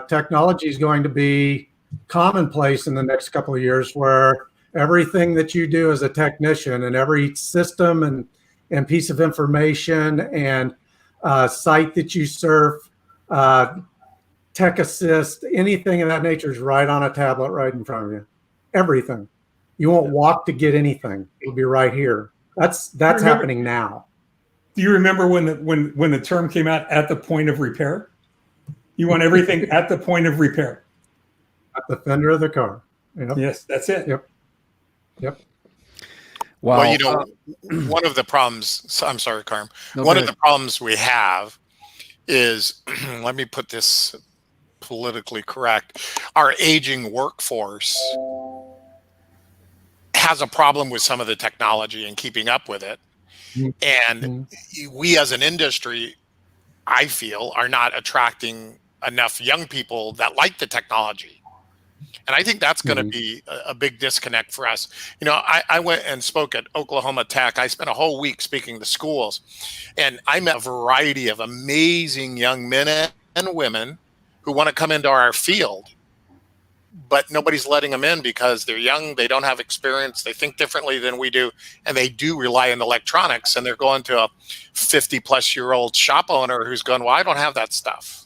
Technology is going to be commonplace in the next couple of years, where everything that you do as a technician and every system and piece of information and site that you serve, tech assist, anything of that nature is right on a tablet right in front of you. Everything. You won't walk to get anything. It'll be right here. That's happening now. Do you remember when the term came out, at the point of repair? You want everything at the point of repair. At the fender of the car. Yep. Yes, that's it. Yep. Yep. Wow. Well, you know, one of the problems, I'm sorry, Carm, No, one go of ahead. the problems we have is, let me put this politically correct, our aging workforce has a problem with some of the technology and keeping up with it. And we as an industry, I feel, are not attracting enough young people that like the technology. And I think that's going to be a big disconnect for us. You know, I went and spoke at Oklahoma Tech. I spent a whole week speaking to schools, and I met a variety of amazing young men and women who want to come into our field, but nobody's letting them in because they're young, they don't have experience, they think differently than we do, and they do rely on electronics, and they're going to a 50-plus-year-old shop owner who's going, well, I don't have that stuff.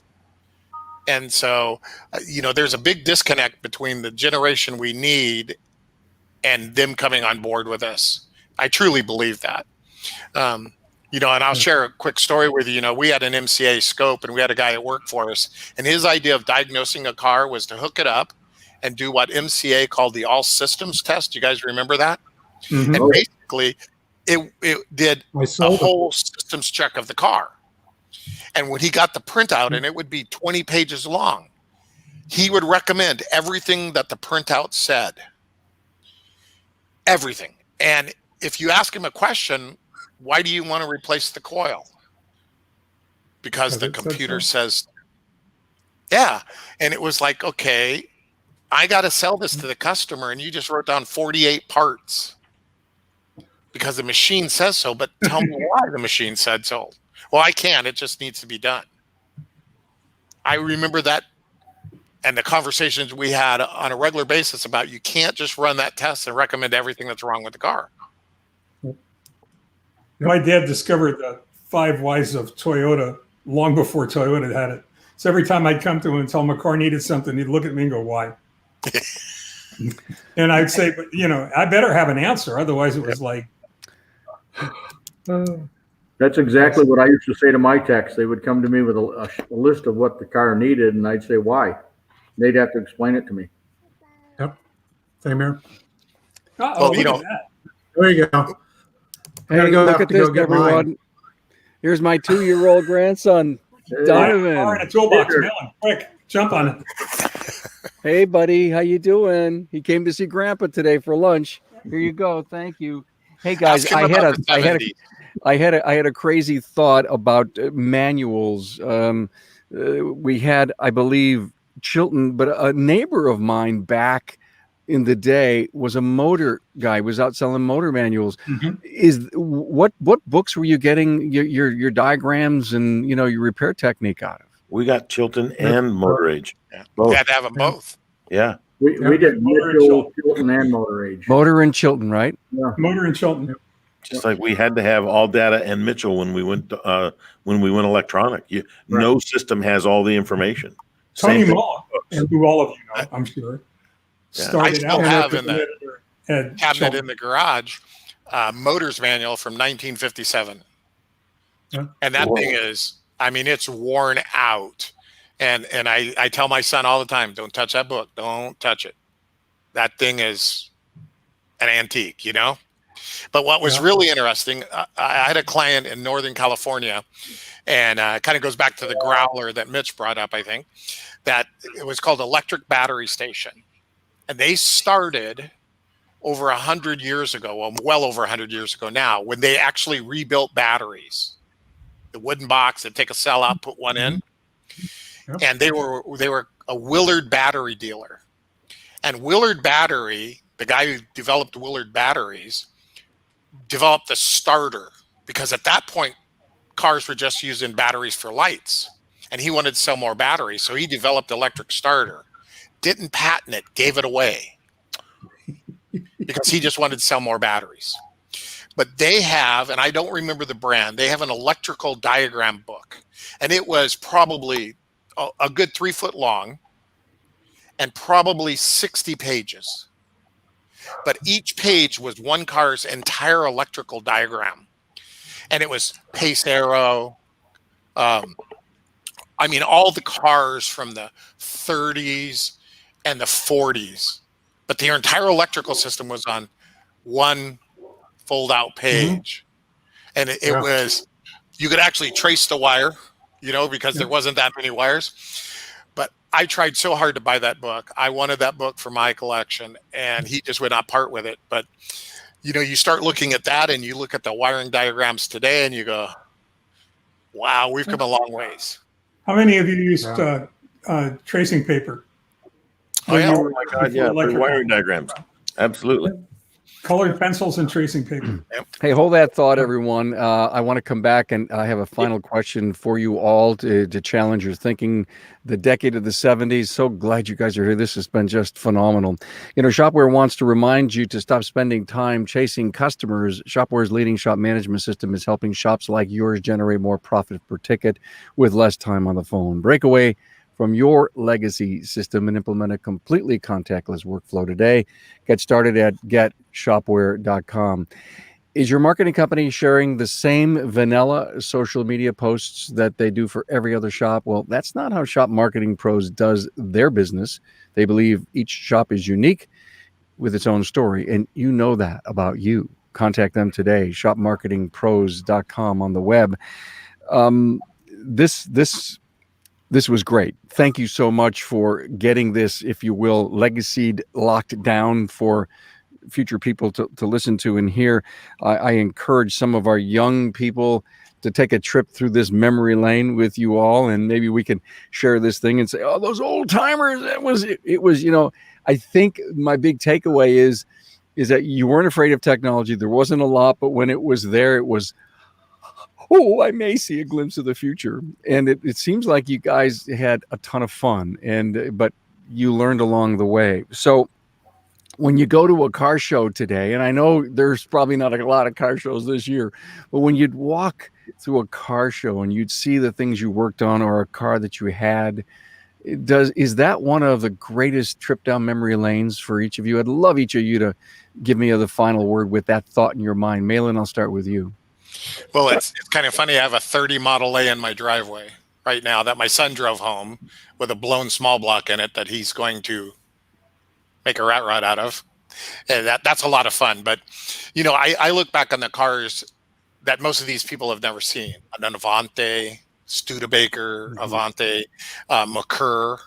And so, you know, there's a big disconnect between the generation we need and them coming on board with us. I truly believe that. You know, and I'll share a quick story with you. You know, we had an MCA scope and we had a guy that worked for us. And his idea of diagnosing a car was to hook it up and do what MCA called the all systems test. You guys remember that? Mhm. And basically, it did a whole systems check of the car. And when he got the printout, and it would be 20 pages long, he would recommend everything that the printout said. Everything. And if you ask him a question, why do you want to replace the coil? Because the computer says, yeah. And it was like, okay, I got to sell this to the customer, and you just wrote down 48 parts because the machine says so, but tell me why the machine said so. Well, I can't. It just needs to be done. I remember that and the conversations we had on a regular basis about you can't just run that test and recommend everything that's wrong with the car. My dad discovered the 5 whys of Toyota long before Toyota had it. So every time I'd come to him and tell him a car needed something, he'd look at me and go, why? And I'd say, but you know, I better have an answer. Otherwise it was like, That's exactly what I used to say to my techs. They would come to me with a list of what the car needed, and I'd say, why? They'd have to explain it to me. Yep. Same here. Well, you know, There you go. Hey, look at this, everyone. Here's my 2-year-old grandson, Donovan. Car in a toolbox, Maylan, quick, jump on it. Hey, buddy, how you doing? He came to see Grandpa today for lunch. Here you go. Thank you. Hey, guys, ask him about the 70s. I had a crazy thought about manuals. We had, I believe, Chilton, but a neighbor of mine back in the day was a motor guy, was out selling motor manuals. Is what books were you getting your diagrams and your repair technique out of? We got Chilton and Motor Age. Yeah. Both. We had to have them both. Yeah. We did Mitchell, Chilton, and Motor Age. Motor and Chilton, right? Yeah. Motor and Chilton. Just like we had to have all data and Mitchell when we went electronic. No system has all the information. Tony Same thing. Mullen, who all of you know, I'm sure, I started still out have as in the Ed cabinet Chilton. in the garage Motors manual from 1957. And that thing is, I mean, it's worn out. And I tell my son all the time, don't touch that book. Don't touch it. That thing is an antique, But what was really interesting, I had a client in Northern California, and it kind of goes back to the growler that Mitch brought up, I think, that it was called Electric Battery Station. And they started over 100 years ago, well over 100 years ago now, when they actually rebuilt batteries. The wooden box, they'd take a cell out, put one in. And they were a Willard battery dealer. And Willard Battery, the guy who developed Willard batteries, developed the starter, because at that point cars were just using batteries for lights, and he wanted to sell more batteries, so he developed electric starter, didn't patent it, gave it away because he just wanted to sell more batteries. But they have, and I don't remember the brand, they have an electrical diagram book, and it was probably a good 3 foot long and probably 60 pages. But each page was one car's entire electrical diagram. And it was pace arrow, I mean, all the cars from the 30s and the 40s, but their entire electrical system was on one fold-out page. And it was, you could actually trace the wire, because there wasn't that many wires. But I tried so hard to buy that book. I wanted that book for my collection, and he just would not part with it. But, you start looking at that, and you look at the wiring diagrams today, and you go, wow, we've come a long ways. How many of you used tracing paper? Oh, yeah. Oh my God, yeah, for wiring diagrams. Absolutely. Colored pencils and tracing paper. Hey, hold that thought, everyone. I want to come back, and I have a final question for you all to challenge your thinking. The decade of the 70s. So glad you guys are here. This has been just phenomenal. Shopware wants to remind you to stop spending time chasing customers. Shopware's leading shop management system is helping shops like yours generate more profit per ticket with less time on the phone. Break away from your legacy system and implement a completely contactless workflow today. Get started at getshopware.com. Is your marketing company sharing the same vanilla social media posts that they do for every other shop? Well, that's not how Shop Marketing Pros does their business. They believe each shop is unique with its own story, and you know that about you. Contact them today, shopmarketingpros.com on the web. This was great. Thank you so much for getting this, if you will, legacied, locked down for future people to listen to and hear. I encourage some of our young people to take a trip through this memory lane with you all, and maybe we can share this thing and say, oh, those old timers, it was, I think my big takeaway is that you weren't afraid of technology. There wasn't a lot, but when it was there, it was, oh, I may see a glimpse of the future. And it seems like you guys had a ton of fun, but you learned along the way. So when you go to a car show today, and I know there's probably not a lot of car shows this year, but when you'd walk through a car show and you'd see the things you worked on or a car that you had, is that one of the greatest trip down memory lanes for each of you? I'd love each of you to give me the final word with that thought in your mind. Maylan, I'll start with you. Well, it's kind of funny. I have a 30 Model A in my driveway right now that my son drove home with a blown small block in it that he's going to make a rat rod out of. And that's a lot of fun. But, I look back on the cars that most of these people have never seen. An Avante, Studebaker, Avante, McCurr,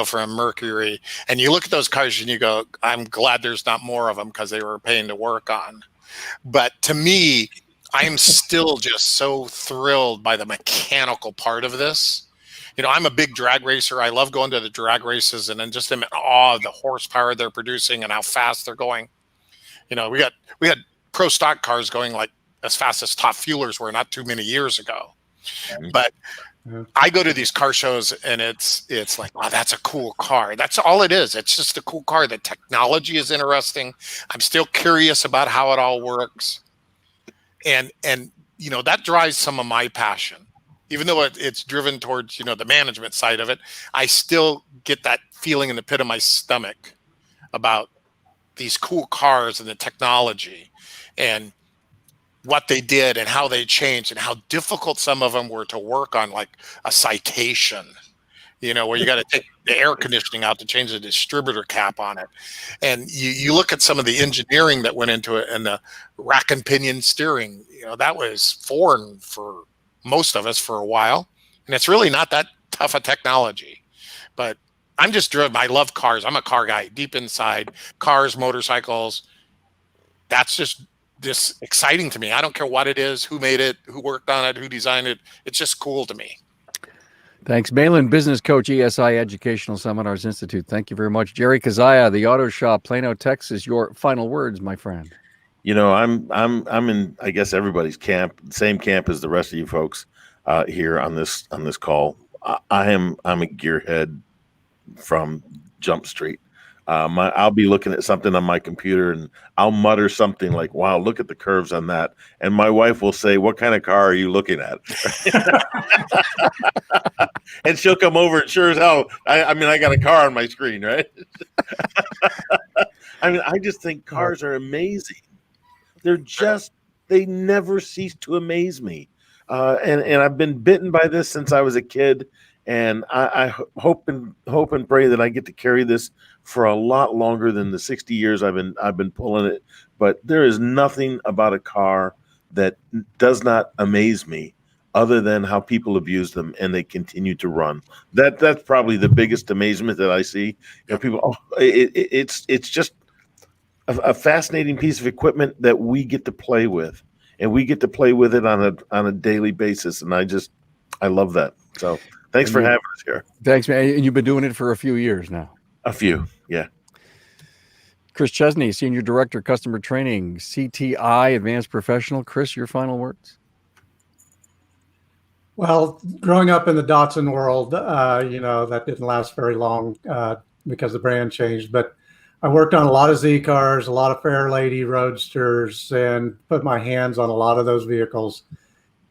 from Mercury. And you look at those cars and you go, I'm glad there's not more of them because they were a pain to work on. But to me, I am still just so thrilled by the mechanical part of this. I'm a big drag racer. I love going to the drag races and then just am in awe of the horsepower they're producing and how fast they're going. We had pro stock cars going like as fast as top fuelers were not too many years ago. But I go to these car shows and it's like, wow, that's a cool car. That's all it is. It's just a cool car. The technology is interesting. I'm still curious about how it all works. And that drives some of my passion. Even though it's driven towards, the management side of it, I still get that feeling in the pit of my stomach about these cool cars and the technology and what they did and how they changed and how difficult some of them were to work on, like a Citation, where you got to take the air conditioning out to change the distributor cap on it. And you look at some of the engineering that went into it and the rack and pinion steering, that was foreign for most of us for a while. And it's really not that tough a technology. But I'm just driven. I love cars. I'm a car guy deep inside. Cars, motorcycles. That's just exciting to me. I don't care what it is, who made it, who worked on it, who designed it. It's just cool to me. Thanks. Maylan, business coach, ESI Educational Seminars Institute. Thank you very much. Jerry Kezhaya, the Auto Shop, Plano, Texas. Your final words, my friend. I'm in, I guess, everybody's camp, same camp as the rest of you folks here on this call. I'm a gearhead from Jump Street. I'll be looking at something on my computer and I'll mutter something like, wow, look at the curves on that. And my wife will say, what kind of car are you looking at? And she'll come over and sure as hell, I got a car on my screen, right? I just think cars are amazing. They never cease to amaze me. And I've been bitten by this since I was a kid. And I hope and pray that I get to carry this for a lot longer than the 60 years I've been pulling it. But there is nothing about a car that does not amaze me, other than how people abuse them and they continue to run. That's probably the biggest amazement that I see. People, it's just a fascinating piece of equipment that we get to play with, and we get to play with it on a daily basis. And I love that. So thanks for having us here. Thanks, man. And you've been doing it for a few years now. A few, yeah. Chris Chesney, Senior Director, Customer Training, CTI, Advanced Professional. Chris, your final words? Well, growing up in the Datsun world, that didn't last very long because the brand changed. But I worked on a lot of Z cars, a lot of Fairlady Roadsters, and put my hands on a lot of those vehicles.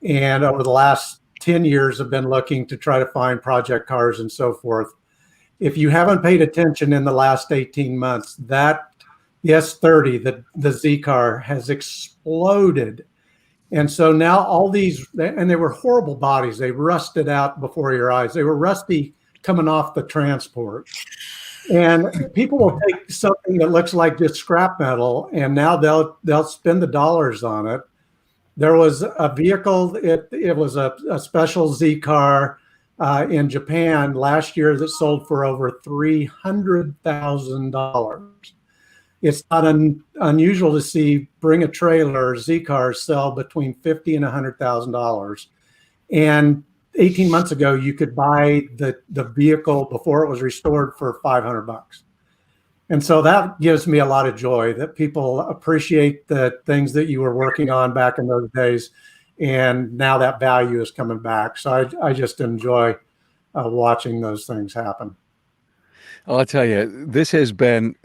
And over the last 10 years, I've been looking to try to find project cars and so forth. If you haven't paid attention in the last 18 months, the S30, the Z car, has exploded. And so now all these, and they were horrible bodies. They rusted out before your eyes. They were rusty coming off the transport. And people will take something that looks like just scrap metal, and now they'll spend the dollars on it. There was a vehicle, it was a special Z car in Japan last year that sold for over $300,000. It's not unusual to see bring a trailer Z cars sell between $50,000 and $100,000. And 18 months ago, you could buy the vehicle before it was restored for $500. And so that gives me a lot of joy that people appreciate the things that you were working on back in those days. And now that value is coming back. So I just enjoy watching those things happen. I'll tell you, this has been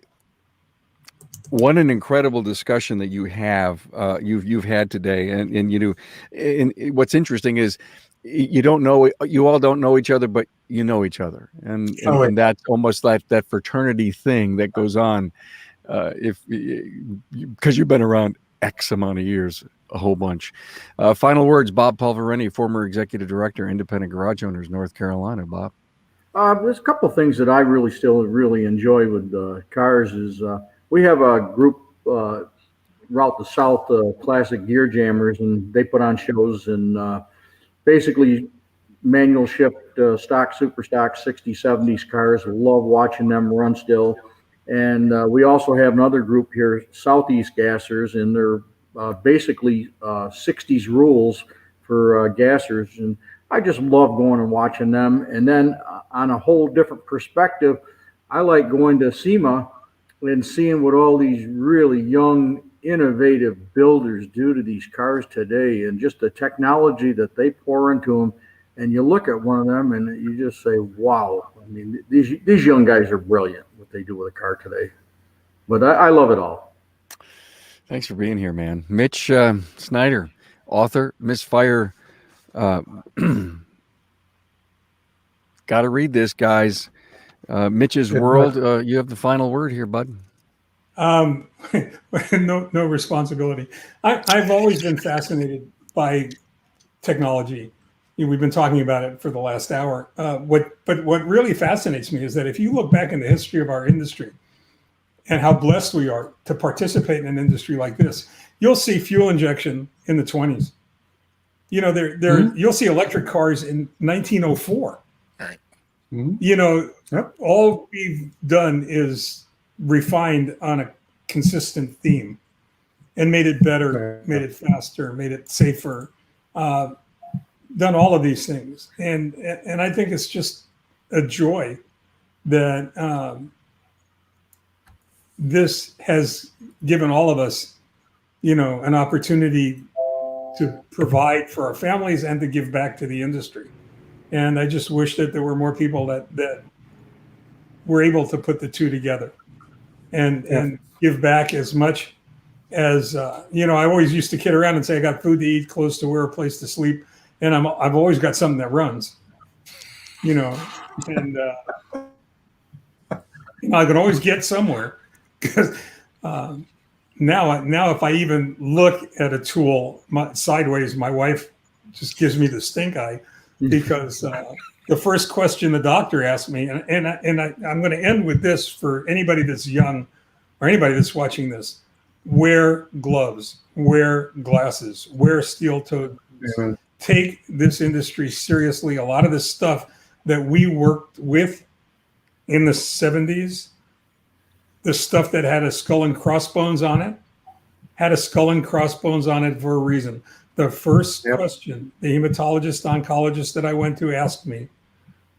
an incredible discussion that you've had today. And what's interesting is you all don't know each other, but you know each other. And that's almost like that fraternity thing that goes on because you've been around X amount of years, a whole bunch. Final words, Bob Pulverenti, former Executive Director, Independent Garage Owners, North Carolina. Bob? There's a couple of things that I still really enjoy with cars is we have a group route the South, Classic Gear Jammers, and they put on shows and basically manual shift stock, super stock, 60s, 70s cars. Love watching them run still. And we also have another group here, Southeast Gassers, and they're basically 60s rules for gassers. And I just love going and watching them. And then on a whole different perspective, I like going to SEMA and seeing what all these really young, innovative builders do to these cars today, and just the technology that they pour into them. And you look at one of them and you just say, wow. I mean, these young guys are brilliant, what they do with a car today. But I love it all. Thanks for being here, man. Mitch Schneider, author, Misfire. Got to read this, guys. Mitch's World. You have the final word here, bud. No responsibility. I've always been fascinated by technology. We've been talking about it for the last hour. But what really fascinates me is that if you look back in the history of our industry and how blessed we are to participate in an industry like this, you'll see fuel injection in the 20s. You'll see electric cars in 1904. Right. All we've done is refined on a consistent theme and made it better, made it faster, made it safer, done all of these things. And I think it's just a joy that this has given all of us, an opportunity to provide for our families and to give back to the industry. And I just wish that there were more people that were able to put the two together and give back as much as, I always used to kid around and say, I got food to eat, clothes to wear, a place to sleep. And I've always got something that runs, and I can always get somewhere because now if I even look at a tool sideways, my wife just gives me the stink eye because the first question the doctor asked me, I'm going to end with this for anybody that's young or anybody that's watching this: wear gloves, wear glasses, wear steel-toed boots. Yeah. Take this industry seriously. A lot of this stuff that we worked with in the 70s, the stuff that had a skull and crossbones on it, had a skull and crossbones on it for a reason. The first question the hematologist oncologist that I went to asked me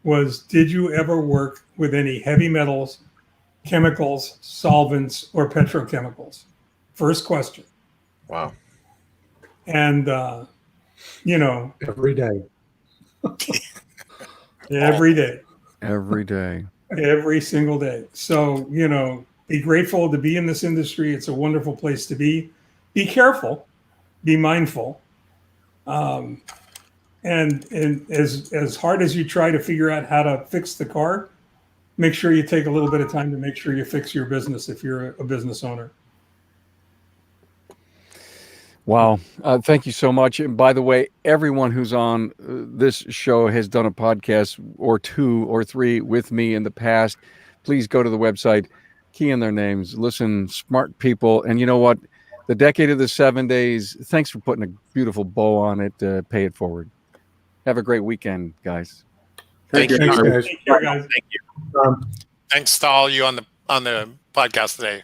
was, did you ever work with any heavy metals, chemicals, solvents, or petrochemicals? First question. Wow. And, Every day. every day, Every day. every single day. So, be grateful to be in this industry. It's a wonderful place to be. Be careful, be mindful. And as hard as you try to figure out how to fix the car, make sure you take a little bit of time to make sure you fix your business if you're a business owner. Wow. Thank you so much. And by the way, everyone who's on this show has done a podcast or 2 or 3 with me in the past. Please go to the website, key in their names, listen, smart people. And you know what? The decade of the 70s, thanks for putting a beautiful bow on it. Pay it forward. Have a great weekend, guys. Thank you. Thanks, guys. Take care, guys. Thank you. Thanks to all you on the podcast today.